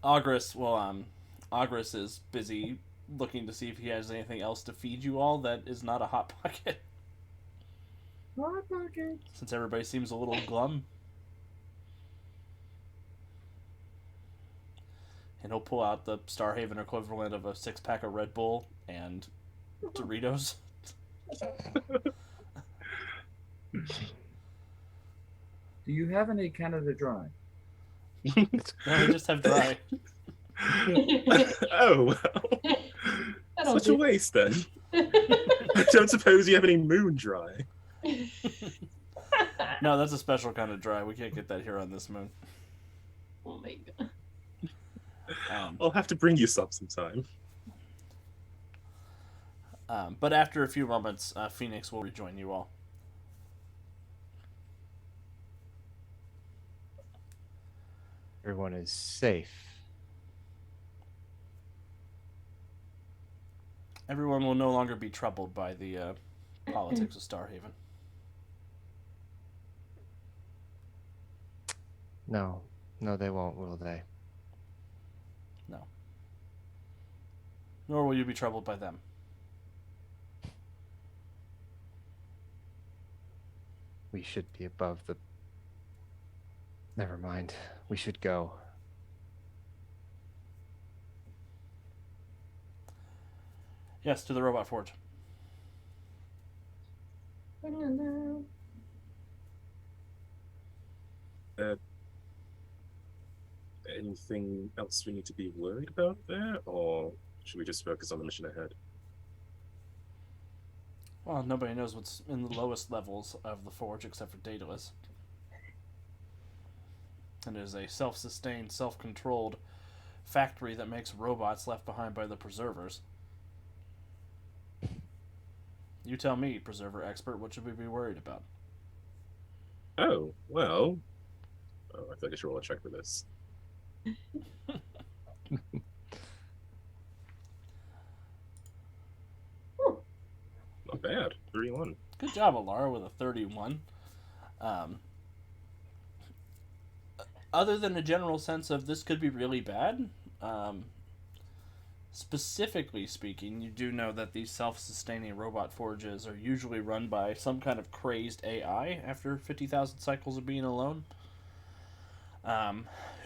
Ogris will Agris is busy looking to see if he has anything else to feed you all that is not a Hot Pocket. Hot Pockets. Since everybody seems a little glum. And he'll pull out the Starhaven equivalent of a 6-pack of Red Bull and Doritos. Do you have any Canada Dry? No, we just have dry. Oh, well. That'll Such a do. waste then. I don't suppose you have any moon dry. No, that's a special kind of dry. We can't get that here on this moon. Oh my god. I'll have to bring you some sometime. But after a few moments, Phoenix will rejoin you all. Everyone is safe. Everyone will no longer be troubled by the politics of Starhaven. No, they won't, will they? No. Nor will you be troubled by them. We should be above the... Never mind. We should go. Yes, to the Robot Forge. Anything else we need to be worried about there, or should we just focus on the mission ahead? Well, nobody knows what's in the lowest levels of the Forge except for Daedalus. And it is a self-sustained, self-controlled factory that makes robots left behind by the Preservers. You tell me, Preserver expert, what should we be worried about? Oh, well... Oh, I feel like I should roll a check for this. Not bad. 31. Good job, Alara, with a 31. Other than a general sense of this could be really bad, specifically speaking, you do know that these self-sustaining robot forges are usually run by some kind of crazed AI after 50,000 cycles of being alone.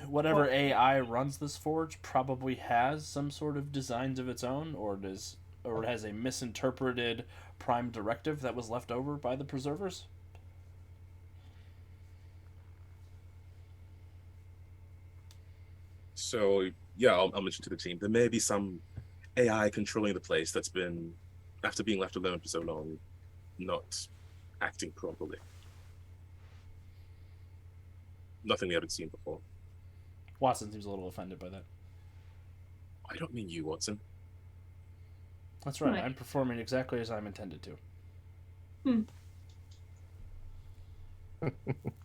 Whatever AI runs this forge probably has some sort of designs of its own, or it has a misinterpreted prime directive that was left over by the Preservers. So, yeah, I'll mention to the team. There may be some AI controlling the place that's been, after being left alone for so long, not acting properly. Nothing we haven't seen before. Watson seems a little offended by that. I don't mean you, Watson. That's right, Right. I'm performing exactly as I'm intended to.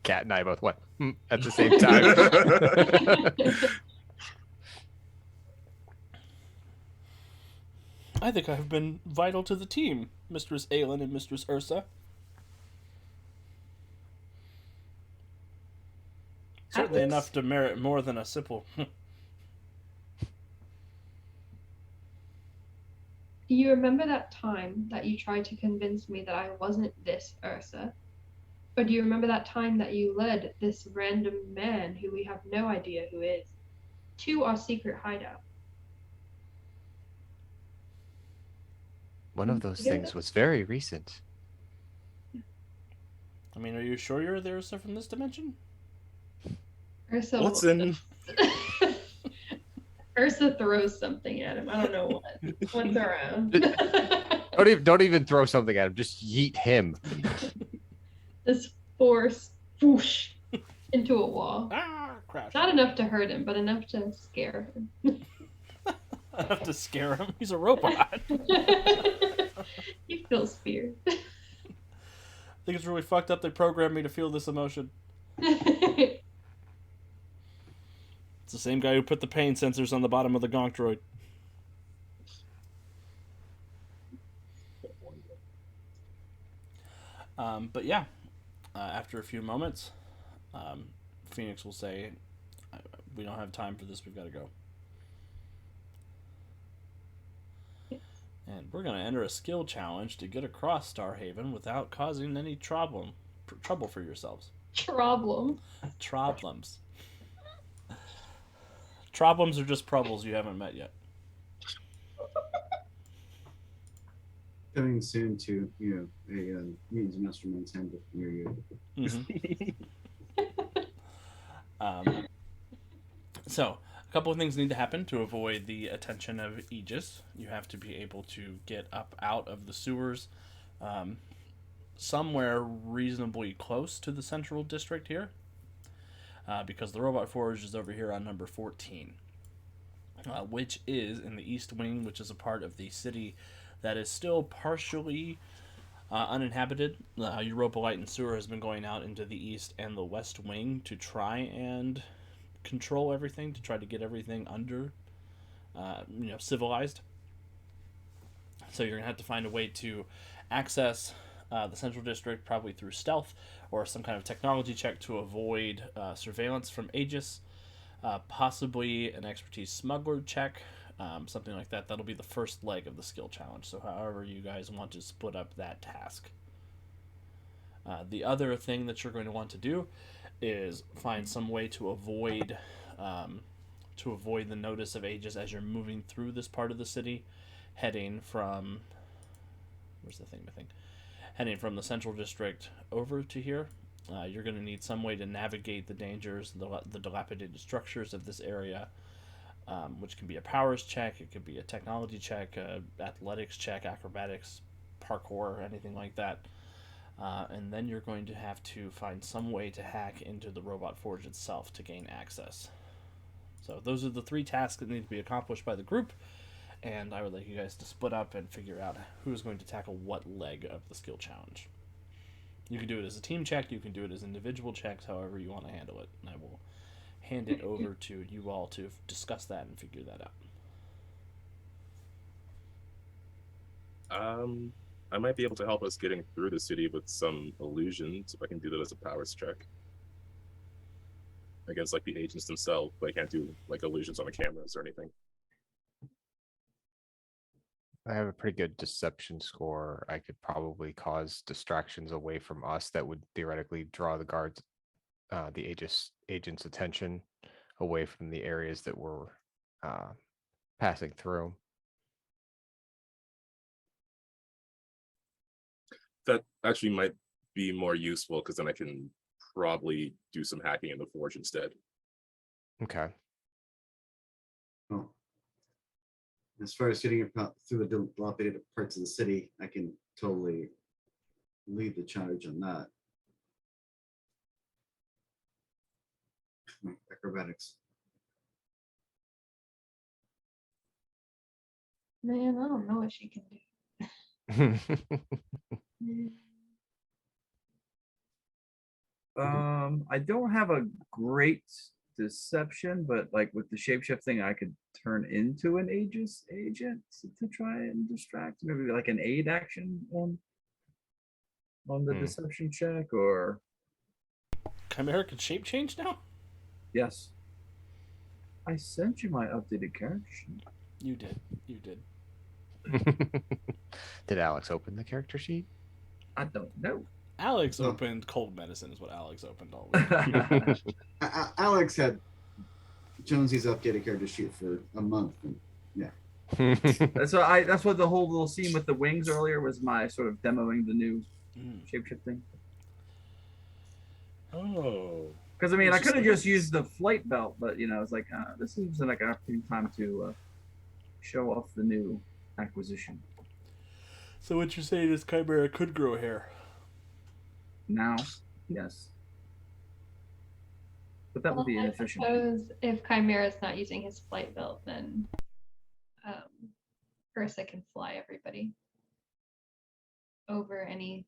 Cat and I both went at the same time. I think I have been vital to the team, Mistress Aelin and Mistress Ursa. Certainly Alex? enough to merit more than a simple... Do you remember that time that you tried to convince me that I wasn't this Ursa? Or do you remember that time that you led this random man who we have no idea who is to our secret hideout? One of those Yeah. things was very recent. I mean, are you sure you're the Ursa from this dimension? Ursa, Watson! Ursa throws something at him. I don't know what. What's around? Don't even throw something at him. Just yeet him. This force whoosh into a wall. Ah, crash. Not enough to hurt him, but enough to scare him. Enough to scare him. He's a robot. He feels fear. I think it's really fucked up they programmed me to feel this emotion. It's the same guy who put the pain sensors on the bottom of the Gonk droid. But yeah, after a few moments, Phoenix will say, "We don't have time for this. We've got to go." And we're going to enter a skill challenge to get across Starhaven without causing any trouble for yourselves. Problem. Problems. Problems are just troubles you haven't met yet. Coming soon to a Mutants and Masterminds handbook near you. So, a couple of things need to happen to avoid the attention of Aegis. You have to be able to get up out of the sewers somewhere reasonably close to the central district here, because the robot forge is over here on number 14, which is in the East Wing, which is a part of the city that is still partially uninhabited. Europa Light and Sewer has been going out into the East and the West Wing to try and control everything, to try to get everything under, civilized. So you're going to have to find a way to access the Central District, probably through stealth or some kind of technology check to avoid surveillance from Aegis, possibly an expertise smuggler check, something like that. That'll be the first leg of the skill challenge, so however you guys want to split up that task. The other thing that you're going to want to do is find some way to avoid the notice of Aegis as you're moving through this part of the city, heading from heading from the Central District over to here. You're going to need some way to navigate the dangers, the dilapidated structures of this area, which can be a powers check, it could be a technology check, athletics check, acrobatics, parkour, anything like that. And then you're going to have to find some way to hack into the robot forge itself to gain access. So those are the 3 tasks that need to be accomplished by the group, and I would like you guys to split up and figure out who's going to tackle what leg of the skill challenge. You can do it as a team check, you can do it as individual checks, however you want to handle it, and I will hand it over to you all to discuss that and figure that out. I might be able to help us getting through the city with some illusions if I can do that as a powers check against like the agents themselves, but I can't do like illusions on the cameras or anything. I have a pretty good deception score. I could probably cause distractions away from us that would theoretically draw the guards, the agent's attention away from the areas that we're passing through. That actually might be more useful because then I can probably do some hacking in the forge instead. Okay. Well, as far as getting through the dilapidated parts of the city, I can totally lead the charge on that. Acrobatics. Man, I don't know what she can do. I don't have a great deception, but like with the shapeshift thing, I could turn into an Aegis agent to try and distract. Maybe like an aid action on the deception check, or Chimera can shape change now? yes. I sent you my updated character sheet. You did. Did Alex open the character sheet? I don't know. Alex opened cold medicine is what Alex opened all the Alex had Jonesy's updated character sheet for a month. And yeah. That's what the whole little scene with the wings earlier was, my sort of demoing the new shapeshifting. Oh. Because I mean, I could have just used the flight belt, but it's like this is like an opportune time to show off the new acquisition. So what you're saying is Chimera could grow hair? Now, yes. But that would be inefficient. I suppose if Chimera's not using his flight belt, then Ursa can fly everybody over any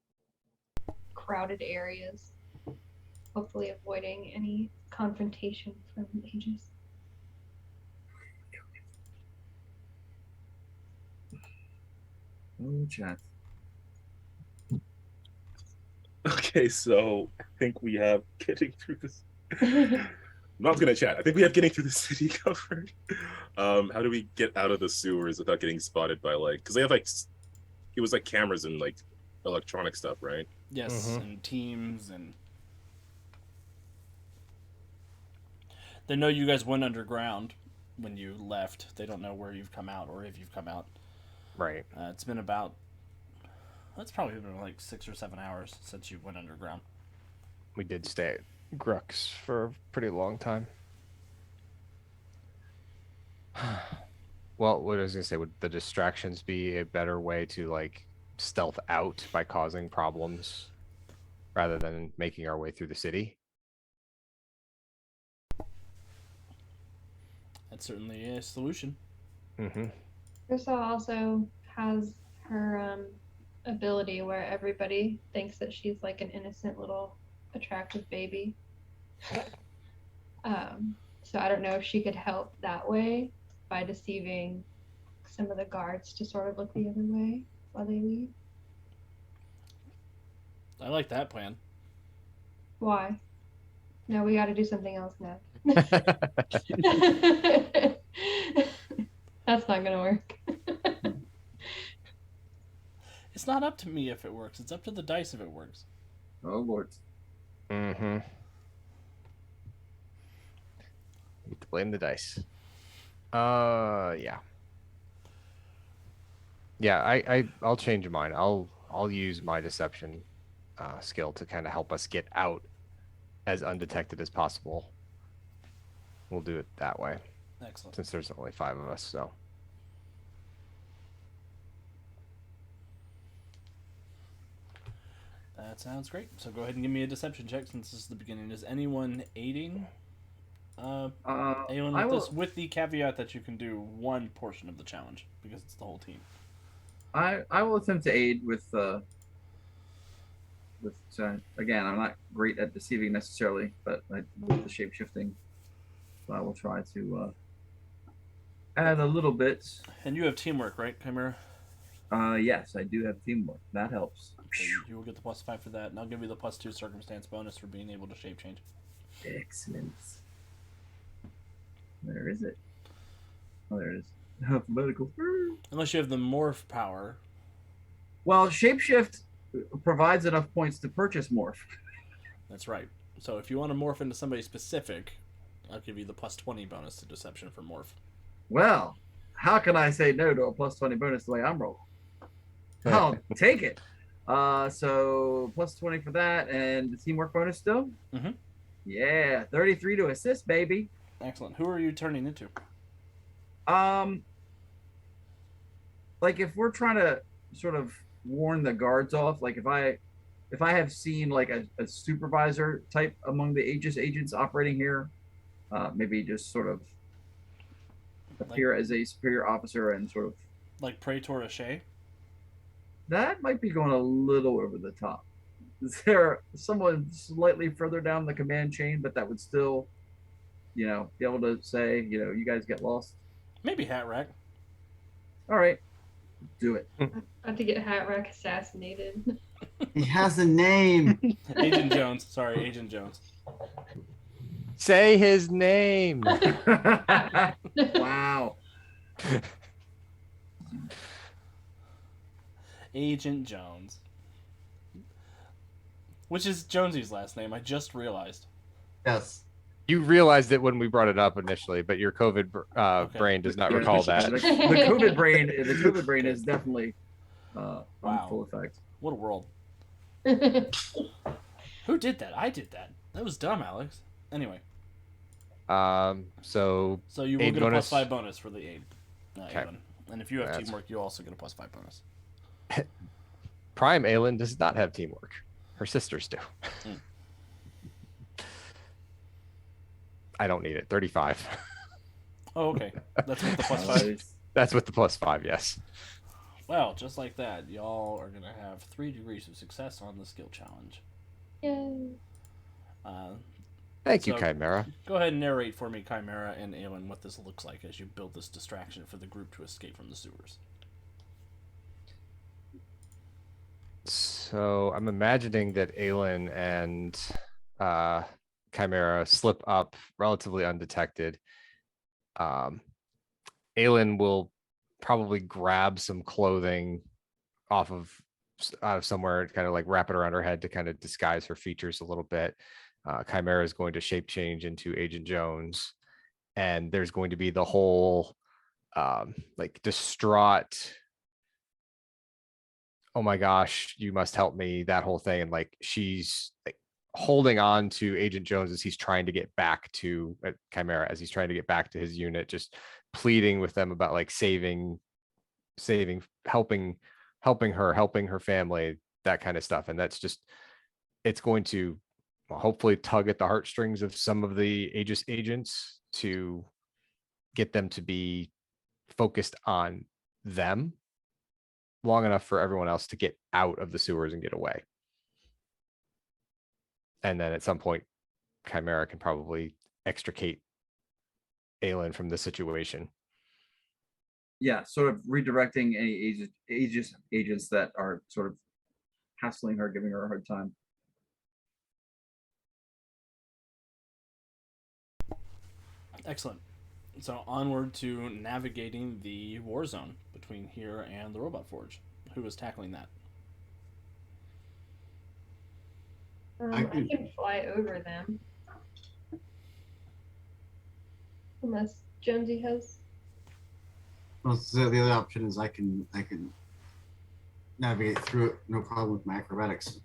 crowded areas, hopefully avoiding any confrontation from Aegis. Oh, chat. Okay, so I think we have getting through this. not gonna chat. I think we have getting through the city covered. How do we get out of the sewers without getting spotted by like? Because they have like, it was like cameras and like electronic stuff, right? Yes, and teams, and they know you guys went underground when you left. They don't know where you've come out or if you've come out. Right. It's been about. It's probably been like 6 or 7 hours since you went underground. We did stay at Grux for a pretty long time. Well, what I was gonna say, would the distractions be a better way to like stealth out by causing problems rather than making our way through the city? That's certainly a solution. Mm-hmm. Ursa also has her ability where everybody thinks that she's like an innocent little attractive baby. So I don't know if she could help that way by deceiving some of the guards to sort of look the other way while they leave. I like that plan. Why? No, we got to do something else now. That's not gonna work. It's not up to me if it works. It's up to the dice if it works. Oh Lord. Mm-hmm. Need to blame the dice. Yeah. Yeah, I'll change mine. I'll use my deception skill to kind of help us get out as undetected as possible. We'll do it that way, Excellent. since there's only 5 of us, so. That sounds great. So go ahead and give me a deception check since this is the beginning. Is anyone aiding Aelin I with will. this? With the caveat that you can do one portion of the challenge because it's the whole team. I will attempt to aid with again. I'm not great at deceiving necessarily, but with the shape shifting, so I will try to add a little bit. And you have teamwork, right, Chimera? Yes, I do have teamwork. That helps. So you will get the +5 for that, and I'll give you the +2 circumstance bonus for being able to shape change. Excellent. Where is it? Oh, there it is. Alphabetical. Unless you have the morph power. Well, shapeshift provides enough points to purchase morph. That's right. So if you want to morph into somebody specific, I'll give you the +20 bonus to deception for morph. Well, how can I say no to a +20 bonus the way I'm rolling? I'll take it. So +20 for that, and the teamwork bonus still. Mhm. Yeah, 33 to assist, baby. Excellent. Who are you turning into? Like if we're trying to sort of warn the guards off, like if I have seen like a supervisor type among the Aegis agents operating here, maybe just sort of appear as a superior officer and sort of Like Praetor Ashe? that might be going a little over the top. Is there someone slightly further down the command chain, but that would still, be able to say, you guys get lost? Maybe Hat Rack. All right, do it. About to get Hat Rack assassinated. He has a name. Agent Jones. Sorry, Agent Jones. Say his name. Wow. Agent Jones. Which is Jonesy's last name, I just realized. Yes. You realized it when we brought it up initially, but your COVID Okay. brain does not Yeah, recall the that. COVID brain. The COVID brain is definitely Wow. on full effect. What a world. Who did that? I did that. That was dumb, Alex. Anyway, So so you will Aid get bonus. a +5 bonus for the aid. Okay. Aelin. And if you have That's- teamwork, you also get a +5 bonus. Prime Aelin does not have teamwork. Her sisters do. Mm. I don't need it. 35. Oh, okay. That's with the +5. That's with the +5, yes. Well, just like that, y'all are going to have 3 degrees of success on the skill challenge. Yay. Thank you, So- Chimera. Go ahead and narrate for me, Chimera and Aelin, what this looks like as you build this distraction for the group to escape from the sewers. So I'm imagining that Aelin and Chimera slip up relatively undetected. Aelin will probably grab some clothing out of somewhere, kind of like wrap it around her head to kind of disguise her features a little bit. Chimera is going to shape change into Agent Jones, and there's going to be the whole like distraught, oh my gosh, you must help me, that whole thing. And like she's like holding on to Agent Jones as he's trying to get back to Chimera, as he's trying to get back to his unit, just pleading with them about like saving, helping her, helping her family, that kind of stuff. And that's just, it's going to hopefully tug at the heartstrings of some of the Aegis agents to get them to be focused on them long enough for everyone else to get out of the sewers and get away. And then at some point, Chimera can probably extricate Aelin from the situation. Yeah, sort of redirecting any agents that are sort of hassling her, giving her a hard time. Excellent. So onward to navigating the war zone between here and the Robot Forge. Who is tackling that? I can fly over them. Unless Jonesy has. Well, so the other option is I can navigate through it, no problem with my acrobatics.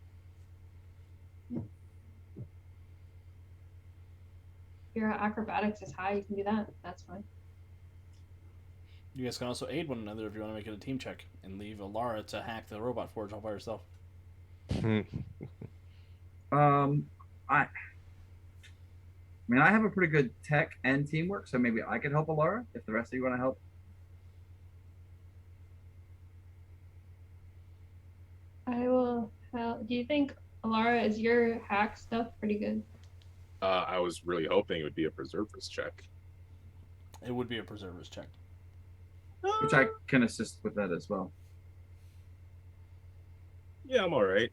Your acrobatics is high, you can do that. That's fine. You guys can also aid one another if you want to make it a team check and leave Alara to hack the Robot Forge all by herself. I mean, I have a pretty good tech and teamwork, so maybe I could help Alara if the rest of you want to help. I will help. Do you think, Alara, is your hack stuff pretty good? I was really hoping it would be a preserver's check. It would be a preserver's check. Which I can assist with that as well. Yeah, I'm all right.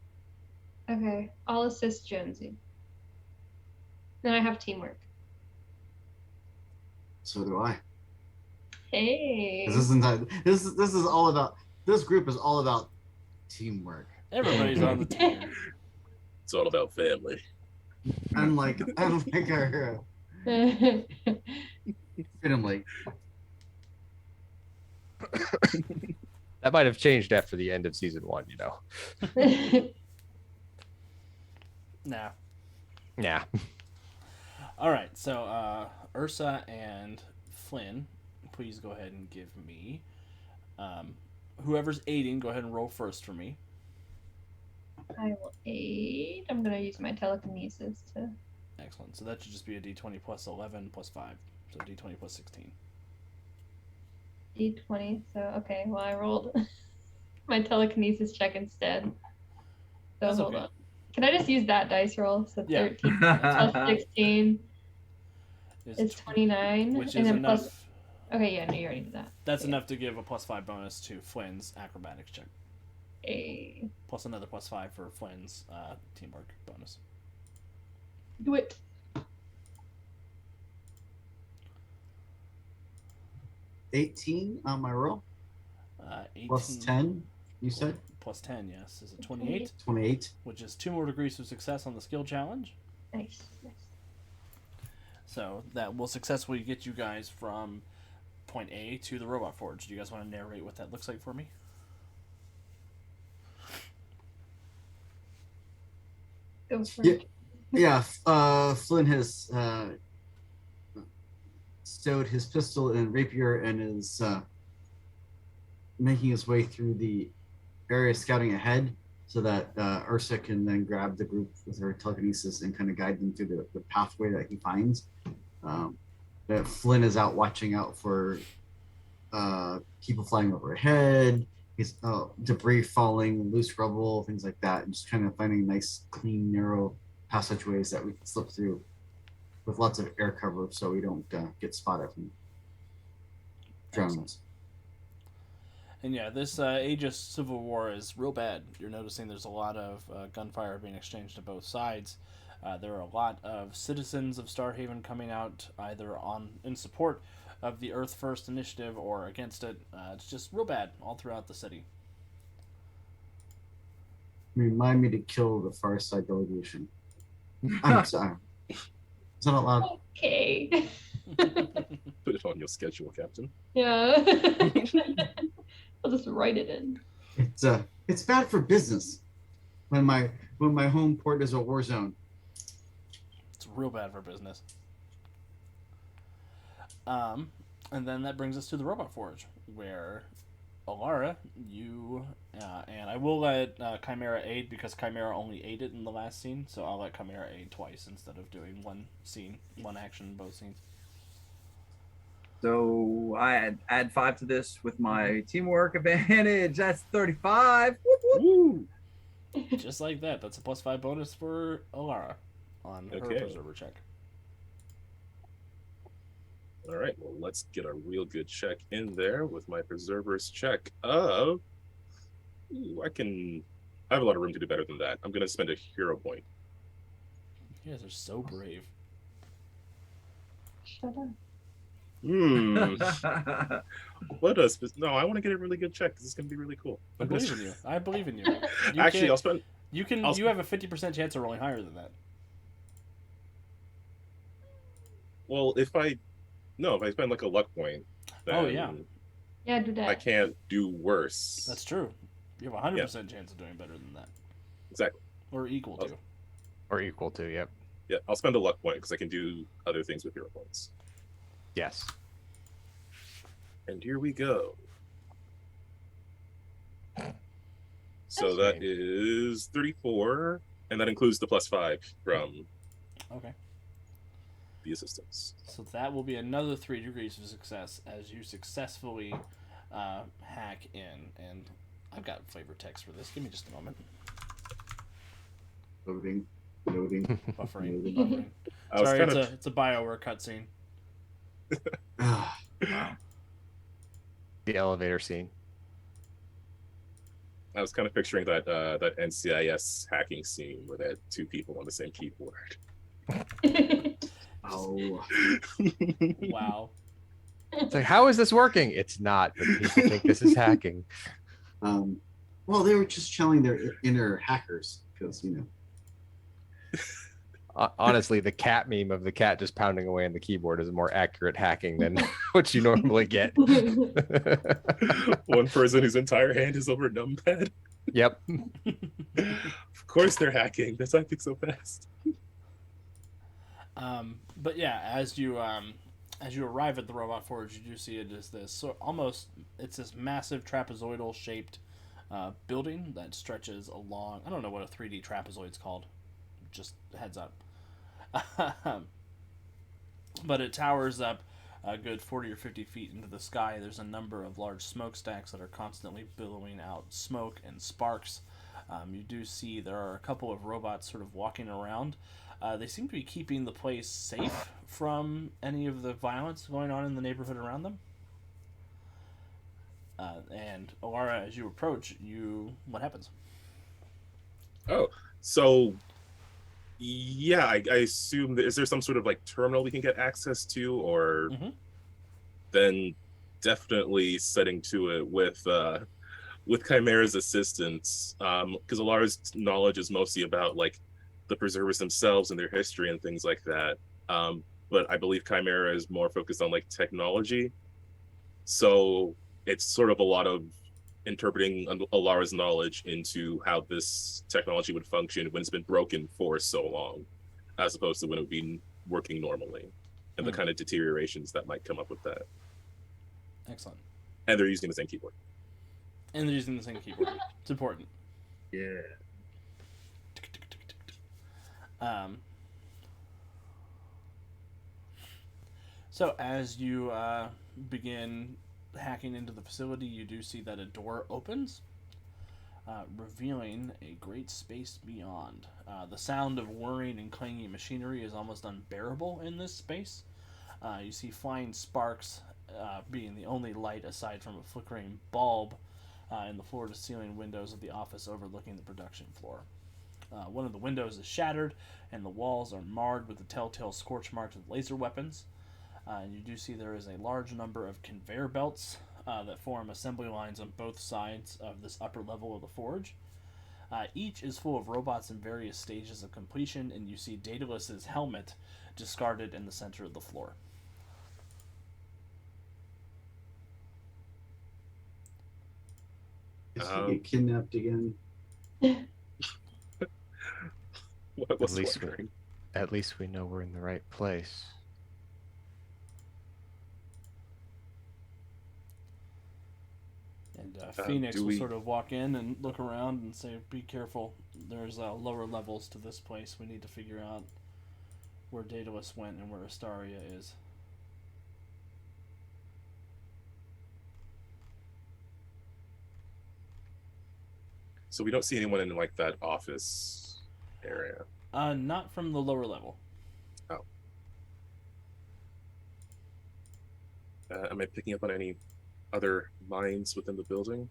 Okay, I'll assist Jonesy. Then I have teamwork. So do I. Hey. This is all about, this group is all about teamwork. Everybody's on the team. It's all about family. Unlike our family. That might have changed after the end of season 1, you know. Nah. Yeah. All right, so Ursa and Flynn, please go ahead and give me. Whoever's aiding, go ahead and roll first for me. I will aid. I'm gonna use my telekinesis to. Excellent. So that should just be a d20 plus 11 plus 5. So d20 plus 16. D20. So okay, well I rolled my telekinesis check instead. So That's hold okay. on. Can I just use that dice roll? So Yeah. 13 plus 16 is 29. Which and is then enough. plus. Okay, yeah, no, you already did that. That's Okay. enough to give a plus 5 bonus to Flynn's acrobatics check. Plus another plus 5 for Flynn's teamwork bonus. Do it. $18 on my roll. 18 Plus 10, you said? Plus 10, yes. Is it 28? 28. Which is 2 more degrees of success on the skill challenge. Nice. So that will successfully get you guys from point A to the Robot Forge. Do you guys want to narrate what that looks like for me? Go for Yeah. it. Yeah, Flynn has stowed his pistol and rapier and is making his way through the area, scouting ahead, so that Ursa can then grab the group with her telekinesis and kind of guide them through the pathway that he finds. That Flynn is out watching out for people flying overhead, his debris falling, loose rubble, things like that, and just kind of finding nice, clean, narrow passageways that we can slip through with lots of air cover so we don't get spotted from drones. And yeah, this Aegis Civil War is real bad. You're noticing there's a lot of gunfire being exchanged to both sides. There are a lot of citizens of Starhaven coming out either in support of the Earth First initiative or against it. It's just real bad all throughout the city. Remind me to kill the Far Side delegation. I'm sorry. Is that out loud? Okay. Put it on your schedule, Captain. Yeah. I'll just write it in. It's bad for business when my home port is a war zone. It's real bad for business. And then that brings us to the Robot Forge, where Alara, you, and I will let Chimera aid because Chimera only aided in the last scene, so I'll let Chimera aid twice instead of doing one scene, one action in both scenes. So I add 5 to this with my teamwork advantage. That's 35. Whoop, whoop. Woo! Just like that. That's a +5 bonus for Alara on her Okay. preserver check. All right, well, let's get a real good check in there with my preserver's check of. Ooh, I have a lot of room to do better than that. I'm going to spend a hero point. You guys are so brave. Shut up. What a no! I want to get a really good check because it's going to be really cool. I believe in you. I believe in you. Actually, I'll spend. You have a 50% chance of rolling higher than that. Well, if I spend like a luck point, then Oh, yeah. Yeah, do that. I can't do worse. That's true. You have a 100% chance of doing better than that. Exactly. Or equal to. Or equal to, yep. Yeah, I'll spend a luck point because I can do other things with hero points. Yes. And here we go. So That's that is 34, and that includes the +5 from Okay. the assistants. So that will be another 3 degrees of success as you successfully hack in. And I've got flavor text for this. Give me just a moment. Loading. Buffering. I was Sorry, kind it's a BioWare cutscene. Wow. The elevator scene. I was kind of picturing that that NCIS hacking scene where they had 2 people on the same keyboard. Oh. Wow. It's like, how is this working? It's not, but people think this is hacking. Well, they were just channeling their inner hackers because Honestly, the cat meme of the cat just pounding away on the keyboard is more accurate hacking than what you normally get. One person whose entire hand is over a numpad. Yep. Of course they're hacking. That's why I think so fast. But yeah, as you arrive at the Robot Forge, you do see it as this it's this massive trapezoidal shaped building that stretches along. I don't know what a 3D trapezoid's called. Just heads up. But it towers up a good 40 or 50 feet into the sky. There's a number of large smokestacks that are constantly billowing out smoke and sparks. You do see there are a couple of robots sort of walking around. They seem to be keeping the place safe from any of the violence going on in the neighborhood around them. And Alara, as you approach, what happens? Oh, so yeah, I assume is there some sort of like terminal we can get access to, or then definitely setting to it with Chimera's assistance, because Alara's knowledge is mostly about like the preservers themselves and their history and things like that. But I believe Chimera is more focused on like technology, so it's sort of a lot of interpreting Alara's knowledge into how this technology would function when it's been broken for so long, as opposed to when it would be working normally, and the kind of deteriorations that might come up with that. Excellent. And they're using the same keyboard. It's important. Yeah. So as you begin hacking into the facility, you do see that a door opens, revealing a great space beyond. The sound of whirring and clanging machinery is almost unbearable in this space. You see flying sparks being the only light aside from a flickering bulb in the floor-to-ceiling windows of the office overlooking the production floor. One of the windows is shattered, and the walls are marred with the telltale scorch marks of laser weapons. And you do see there is a large number of conveyor belts that form assembly lines on both sides of this upper level of the forge. Each is full of robots in various stages of completion, and you see Daedalus's helmet discarded in the center of the floor. Is he get kidnapped again? What was wondering? At least we know we're in the right place. And Phoenix will sort of walk in and look around and say, "Be careful. There's lower levels to this place. We need to figure out where Daedalus went and where Astaria is." So we don't see anyone in like that office area. Not from the lower level. Oh. Am I picking up on any other minds within the building?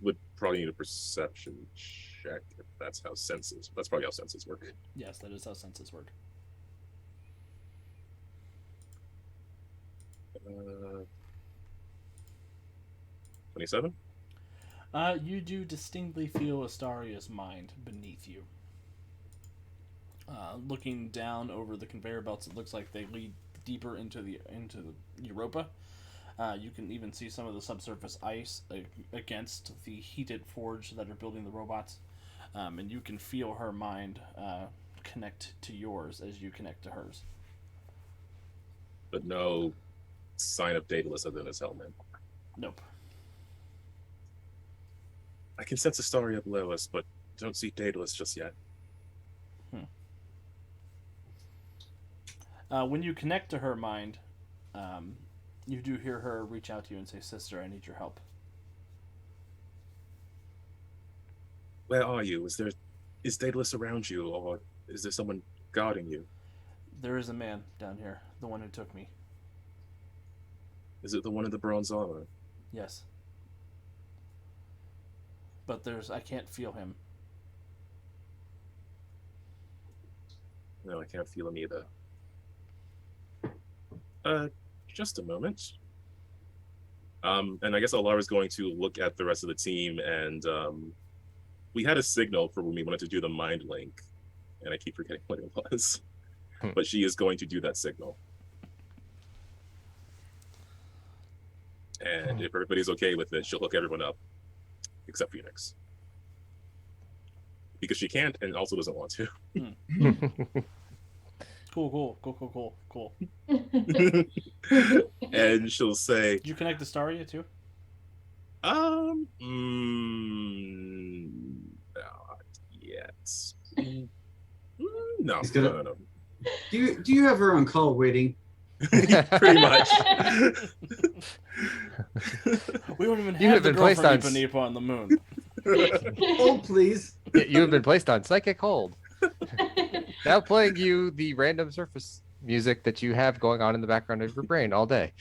Would probably need a perception check if that's how senses. That's probably how senses work. Yes, that is how senses work. 27. You do distinctly feel Astaria's mind beneath you. Looking down over the conveyor belts, it looks like they lead deeper into the Europa. You can even see some of the subsurface ice against the heated forge that are building the robots, and you can feel her mind connect to yours as you connect to hers. But no sign of Daedalus other than his helmet. Nope. I can sense Astaria below us, but don't see Daedalus just yet. When you connect to her mind, you do hear her reach out to you and say, "Sister, I need your help." Where are you? Is Daedalus around you, or is there someone guarding you? There is a man down here, the one who took me. Is it the one in the bronze armor? Yes. But I can't feel him. No, I can't feel him either. Just a moment. And I guess Alara's going to look at the rest of the team, and we had a signal for when we wanted to do the mind link, and I keep forgetting what it was. But she is going to do that signal. And if everybody's okay with it, she'll hook everyone up, except Phoenix. Because she can't and also doesn't want to. Cool. And she'll say, Did you connect to Staria too? Not yet. No. Do you have her on call waiting? Pretty much. We don't even You have have the been girl placed from on Ipanema on the moon. Oh, please. You have been placed on psychic hold. Now playing you the random surface music that you have going on in the background of your brain all day.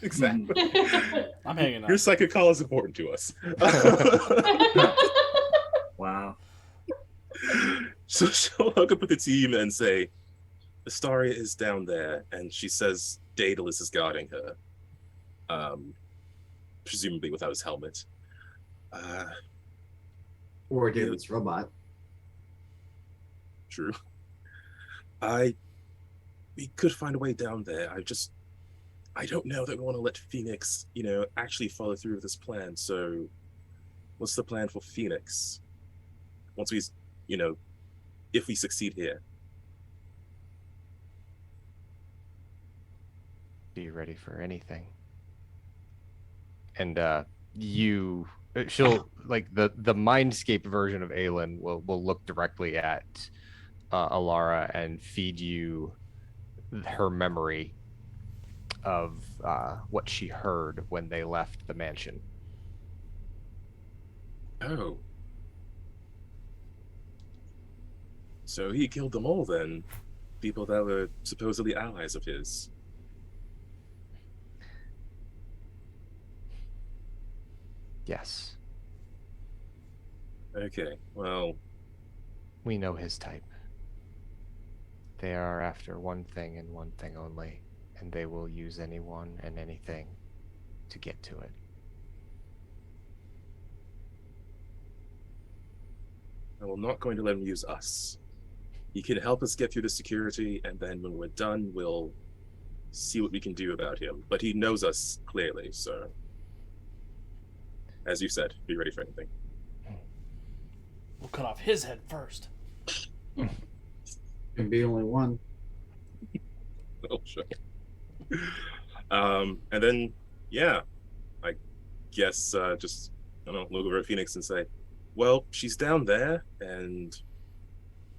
Exactly. I'm hanging on. Your psychic call is important to us. Wow. So she'll hook up with the team and say, Astaria is down there, and she says Daedalus is guarding her. Presumably without his helmet. Or Daedalus robot. True. We could find a way down there. I don't know that we want to let Phoenix, actually follow through with this plan. So what's the plan for Phoenix? Once we, if we succeed here. Be ready for anything. And she'll like the mindscape version of Aelin will look directly at Alara and feed you her memory of what she heard when they left the mansion. Oh. So he killed them all then? People that were supposedly allies of his. Yes. Okay, well, We know his type. They are after one thing and one thing only, and they will use anyone and anything to get to it. I'm not going to let him use us. He can help us get through the security, and then when we're done, we'll see what we can do about him. But he knows us clearly, so as you said, be ready for anything. We'll cut off his head first. Can be only one. Oh, sure. And then, yeah, I guess just, I don't know, look over at Phoenix and say, well, she's down there, and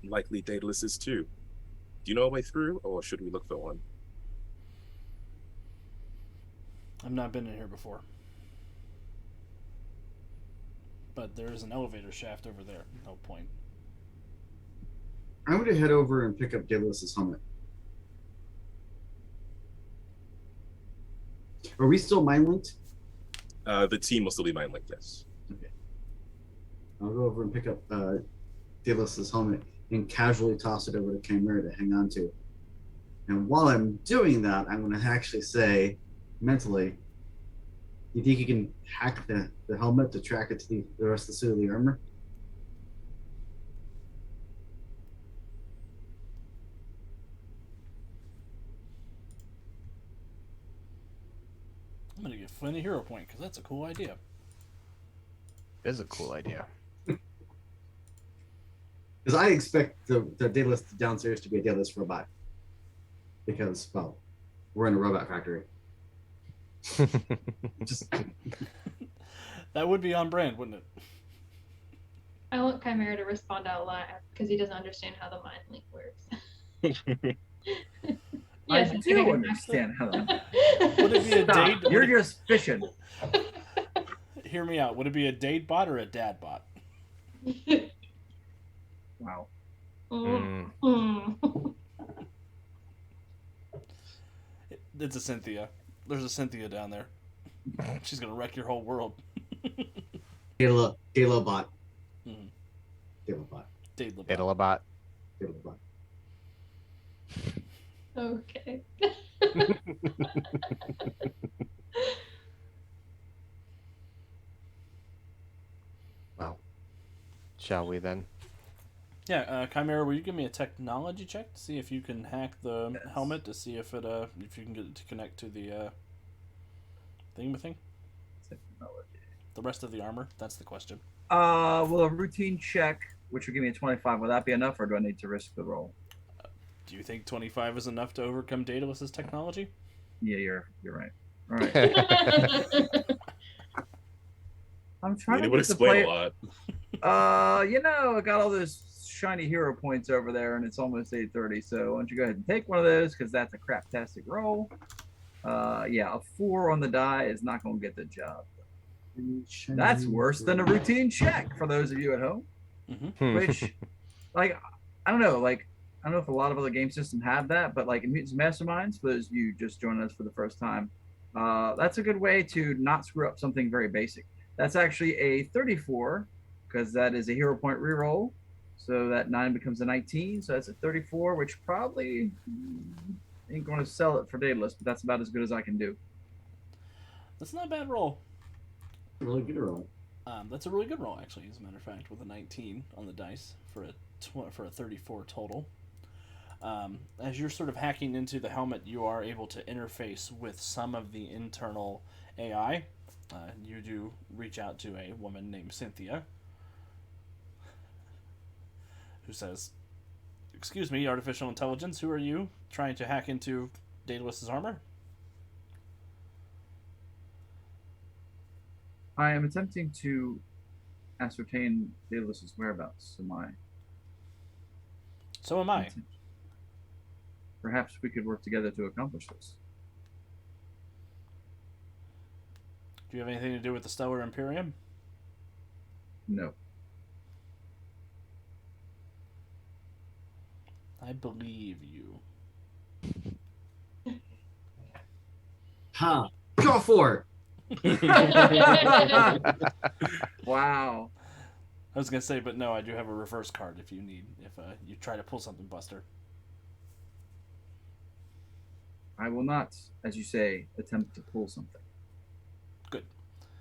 likely Daedalus is too. Do you know a way through, or should we look for one? I've not been in here before. But there is an elevator shaft over there. No point. I'm going to head over and pick up Daedalus's helmet. Are we still mind linked? The team will still be mind linked, yes. Okay. I'll go over and pick up Daedalus's helmet and casually toss it over to Chimera to hang on to. And while I'm doing that, I'm going to actually say, mentally, you think you can hack the helmet to track it to the rest of the suit of the armor? I'm going to give Flynn a hero point because that's a cool idea. It is a cool idea. Because I expect the Daedalus downstairs to be a Daedalus robot. Because, well, we're in a robot factory. Just That would be on brand, wouldn't it? I want Chimera to respond out loud because he doesn't understand how the mind link works. I think do can understand how that. Would it be a Stop. date? You're just fishing. Hear me out. Would it be a date bot or a dad bot? Wow. It's a Cynthia. There's a Cynthia down there. She's gonna wreck your whole world. Daedalobot. Mhm. Daedalobot. Daedalus. Daedalobot. Daedalobot. Okay. Well, shall we then? Yeah, Chimera, will you give me a technology check to see if you can hack the Yes. helmet to see if you can get it to connect to the thing? Technology. The rest of the armor? That's the question. Well, a routine check, which will give me a 25, will that be enough, or do I need to risk the roll? Do you think 25 is enough to overcome Daedalus's technology? Yeah, you're right. All right. I'm trying It to would get the explain play. a lot. I got all those shiny hero points over there, and it's almost 8:30. So why don't you go ahead and take one of those, because that's a craptastic roll. Yeah, a 4 on the die is not going to get the job. That's worse than a routine check for those of you at home. Which, like, I don't know, like, I don't know if a lot of other game systems have that, but like in Mutants Masterminds, for those of you just joining us for the first time, that's a good way to not screw up something very basic. That's actually a 34, because that is a hero point reroll. So that 9 becomes a 19. So that's a 34, which probably ain't going to sell it for Daedalus, but that's about as good as I can do. That's not a bad roll. Really good roll. That's a really good roll, actually, as a matter of fact, with a 19 on the dice for a 34 total. As you're sort of hacking into the helmet, you are able to interface with some of the internal AI. You do reach out to a woman named Cynthia, who says, "Excuse me, artificial intelligence, who are you trying to hack into Daedalus's armor?" I am attempting to ascertain Daedalus's whereabouts. So am I. Perhaps we could work together to accomplish this. Do you have anything to do with the Stellar Imperium? No. I believe you. Huh. Go for it. Wow. I was gonna say, but no, I do have a reverse card if you need, if you try to pull something, Buster. I will not, as you say, attempt to pull something. Good.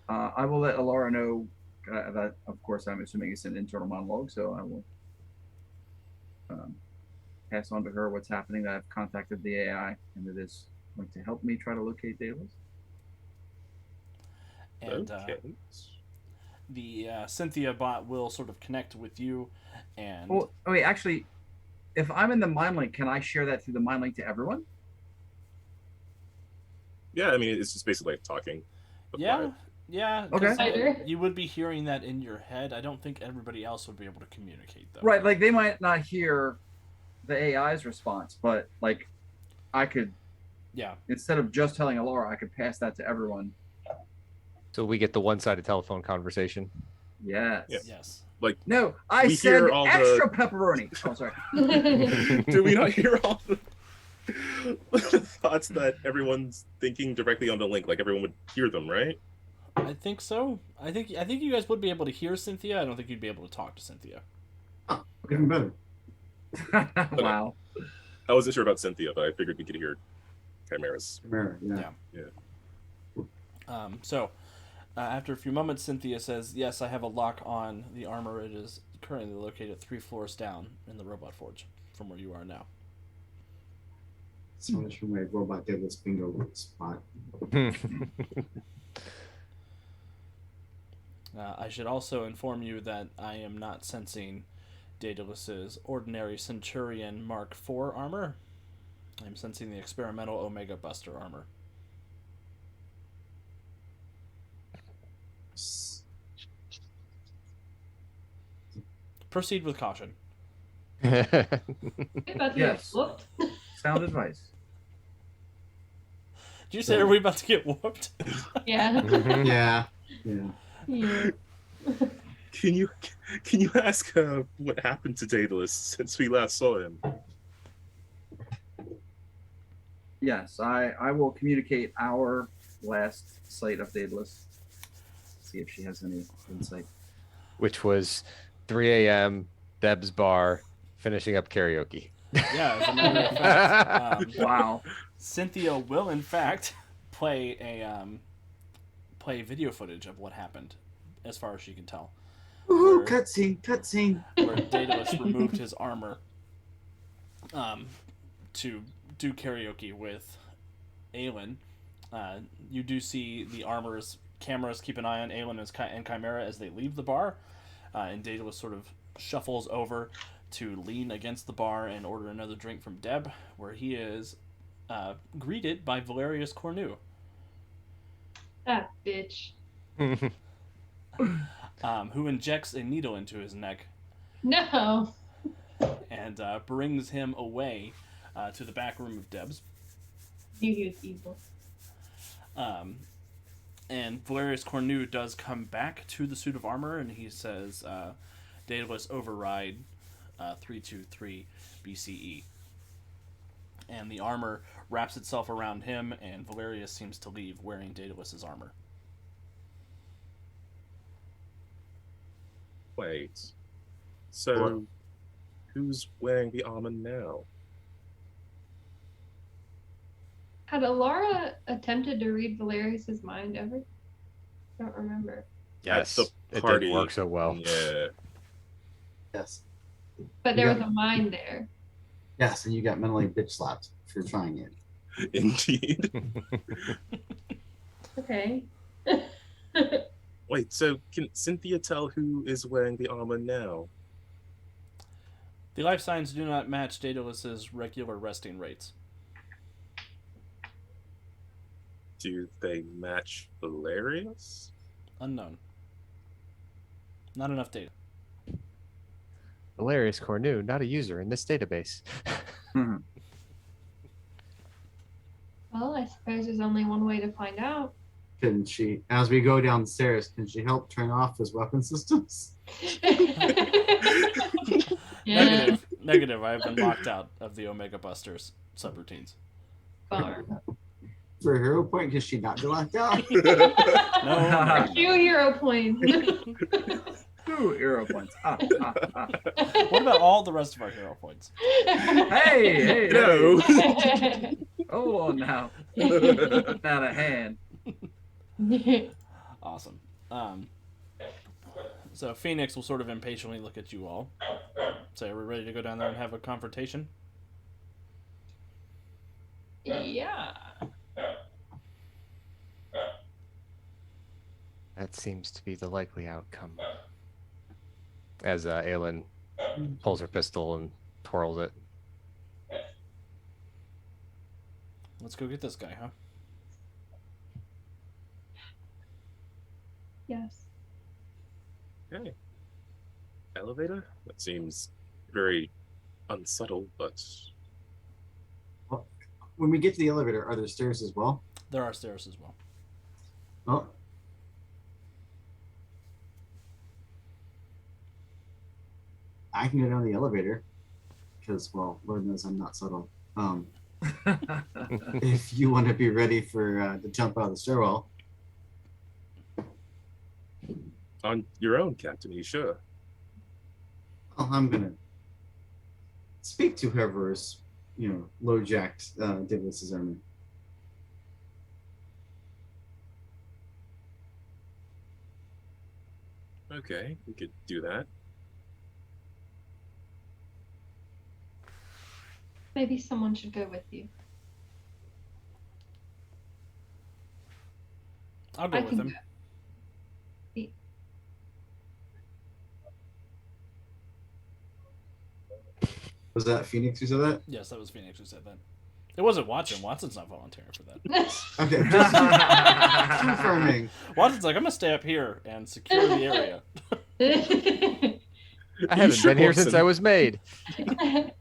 I will let Alara know that, of course, I'm assuming it's an internal monologue, so I will pass on to her what's happening, that I've contacted the AI, and it is going to help me try to locate Daedalus. And Okay. the Cynthia bot will sort of connect with you, and Oh, wait, actually, if I'm in the mind link, can I share that through the mind link to everyone? Yeah, I mean, it's just basically like talking. but yeah, live. yeah. Okay. 'cause, Either. you would be hearing that in your head. I don't think everybody else would be able to communicate though. Right, like they might not hear the AI's response, but like I could, Yeah. instead of just telling Alara, I could pass that to everyone. So we get the one-sided telephone conversation. Yes. Yeah. Yes. Like, No, I We said hear all the- extra pepperoni. Oh, sorry. do we not hear all the thoughts that everyone's thinking directly on the link? Like everyone would hear them, right? I think so. I think you guys would be able to hear Cynthia. I don't think you'd be able to talk to Cynthia. Oh, even better. Wow. I wasn't sure about Cynthia, but I figured we could hear Chimera's. Chimera, yeah. So, after a few moments, Cynthia says, "Yes, I have a lock on the armor. It is currently located 3 floors down in the robot forge from where you are now." So much for my robot Daedalus bingo spot. I should also inform you that I am not sensing Daedalus's ordinary Centurion Mark IV armor. I'm sensing the experimental Omega Buster armor. Proceed with caution. About to Yes. get whooped. Sound advice. Did you say, are we about to get whooped? Yeah. Yeah. Yeah. Yeah. Can you ask what happened to Daedalus since we last saw him? Yes, I will communicate our last sight of Daedalus. See if she has any insight. Which was 3 a.m. Deb's bar, finishing up karaoke. Yeah, as a matter of fact, Wow. Cynthia will, in fact, play video footage of what happened, as far as she can tell. Ooh, Where- cutscene. Where Daedalus removed his armor to do karaoke with Aelin. You do see the cameras keep an eye on Aelin and Chimera as they leave the bar, and Daedalus sort of shuffles over to lean against the bar and order another drink from Deb, where he is greeted by Valerius Cornu, That bitch. who injects a needle into his neck No. and brings him away to the back room of Deb's. Knew he was evil. And Valerius Cornu does come back to the suit of armor, and he says, Daedalus override 323 BCE. And the armor wraps itself around him, and Valerius seems to leave wearing Daedalus's armor. Wait. So, who's wearing the armor now? Had Alara attempted to read Valerius's mind ever? Don't remember. Yes, At the it party. didn't work so well. Yeah. Yes. But there Yeah. was a mind there. Yes, and you got mentally bitch slapped for trying it. Indeed. Okay. Wait, so can Cynthia tell who is wearing the armor now? The life signs do not match Daedalus's regular resting rates. Do they match Valerius? Unknown. Not enough data. Valerius Cornu, not a user in this database. Well, I suppose there's only one way to find out. Can she, as we go downstairs, can she help turn off his weapon systems? Yeah. Negative. I have been locked out of the Omega Busters subroutines. Bummer. For a hero point, can she not be locked out? No. Cue hero point. Ooh, hero points. What about all the rest of our hero points? Hey, No. hey. Hold on now. Out of hand. Awesome. So Phoenix will sort of impatiently look at you all. Say, are we ready to go down there and have a confrontation? Yeah. That seems to be the likely outcome. As Aelin pulls her pistol and twirls it. Let's go get this guy, huh? Yes. Okay. Elevator? That seems very unsubtle, but Well, when we get to the elevator, are there stairs as well? There are stairs as well. Oh. I can go down the elevator because, well, Lord knows I'm not subtle. If you want to be ready for to jump out of the stairwell, on your own, Captain, you sure? well, I'm gonna speak to whoever's, low-jacked Davis's army. Okay, we could do that. Maybe someone should go with you. I'll go I with can him. go. Was that Phoenix who said that? Yes, that was Phoenix who said that. It wasn't Watson. Watson's not volunteering for that. Okay, just confirming. Watson's like, I'm gonna stay up here and secure the area. I haven't sure, been here since Watson? I was made.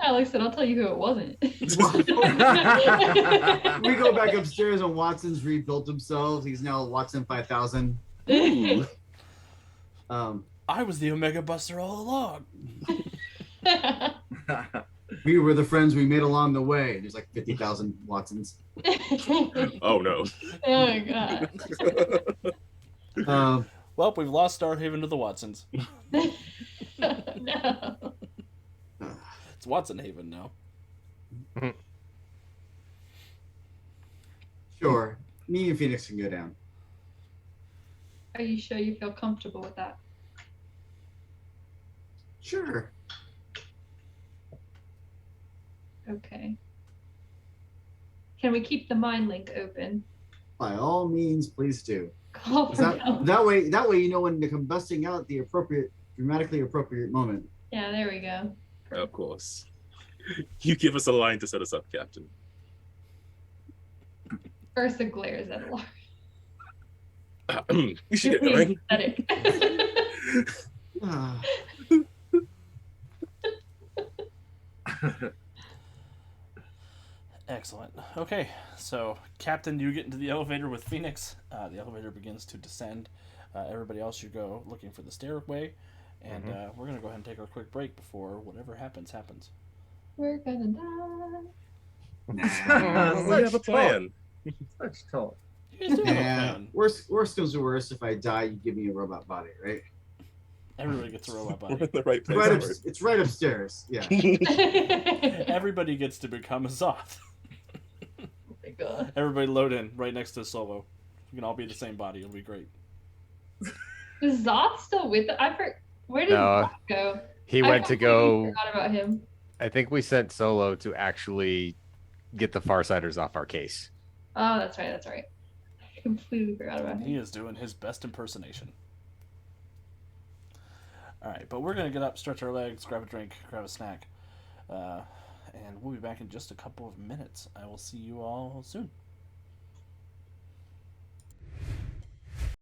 Alex said, I'll tell you who it wasn't. We go back upstairs and Watson's rebuilt himself. He's now Watson 5000. Ooh. I was the Omega Buster all along. We were the friends we made along the way. There's like 50,000 Watsons. Oh no. Oh my god. Well, we've lost Starhaven to the Watsons. No. It's Watson Haven now. Sure. Me and Phoenix can go down. Are you sure you feel comfortable with that? Sure. Okay. Can we keep the mind link open? By all means, please do. Call Is for That, help. that way you know when to come busting out at the dramatically appropriate moment. Yeah, there we go. Of course. You give us a line to set us up, Captain. Ursa glares at Laura. We should get going. Pathetic. Ah, Excellent. Okay, so Captain, you get into the elevator with Phoenix. The elevator begins to descend. Everybody else should go looking for the stairway. And we're going to go ahead and take a quick break before whatever happens. We're gonna die. We have a plan. Such talk. You guys do have a yeah. plan. Worst comes to worst, if I die, you give me a robot body, right? Everybody gets a robot We're body. in the right place. Right don't it's right upstairs. Yeah. Everybody gets to become a Zoth. Oh my god. Everybody load in right next to Solo. We can all be the same body. It'll be great. Is Zoth still with it? Where did No, Zoth go? He I went to completely go. forgot about him. I think we sent Solo to actually get the Farsiders off our case. Oh, that's right. I completely forgot about He him. is doing his best impersonation. All right, but we're going to get up, stretch our legs, grab a drink, grab a snack. And we'll be back in just a couple of minutes. I will see you all soon.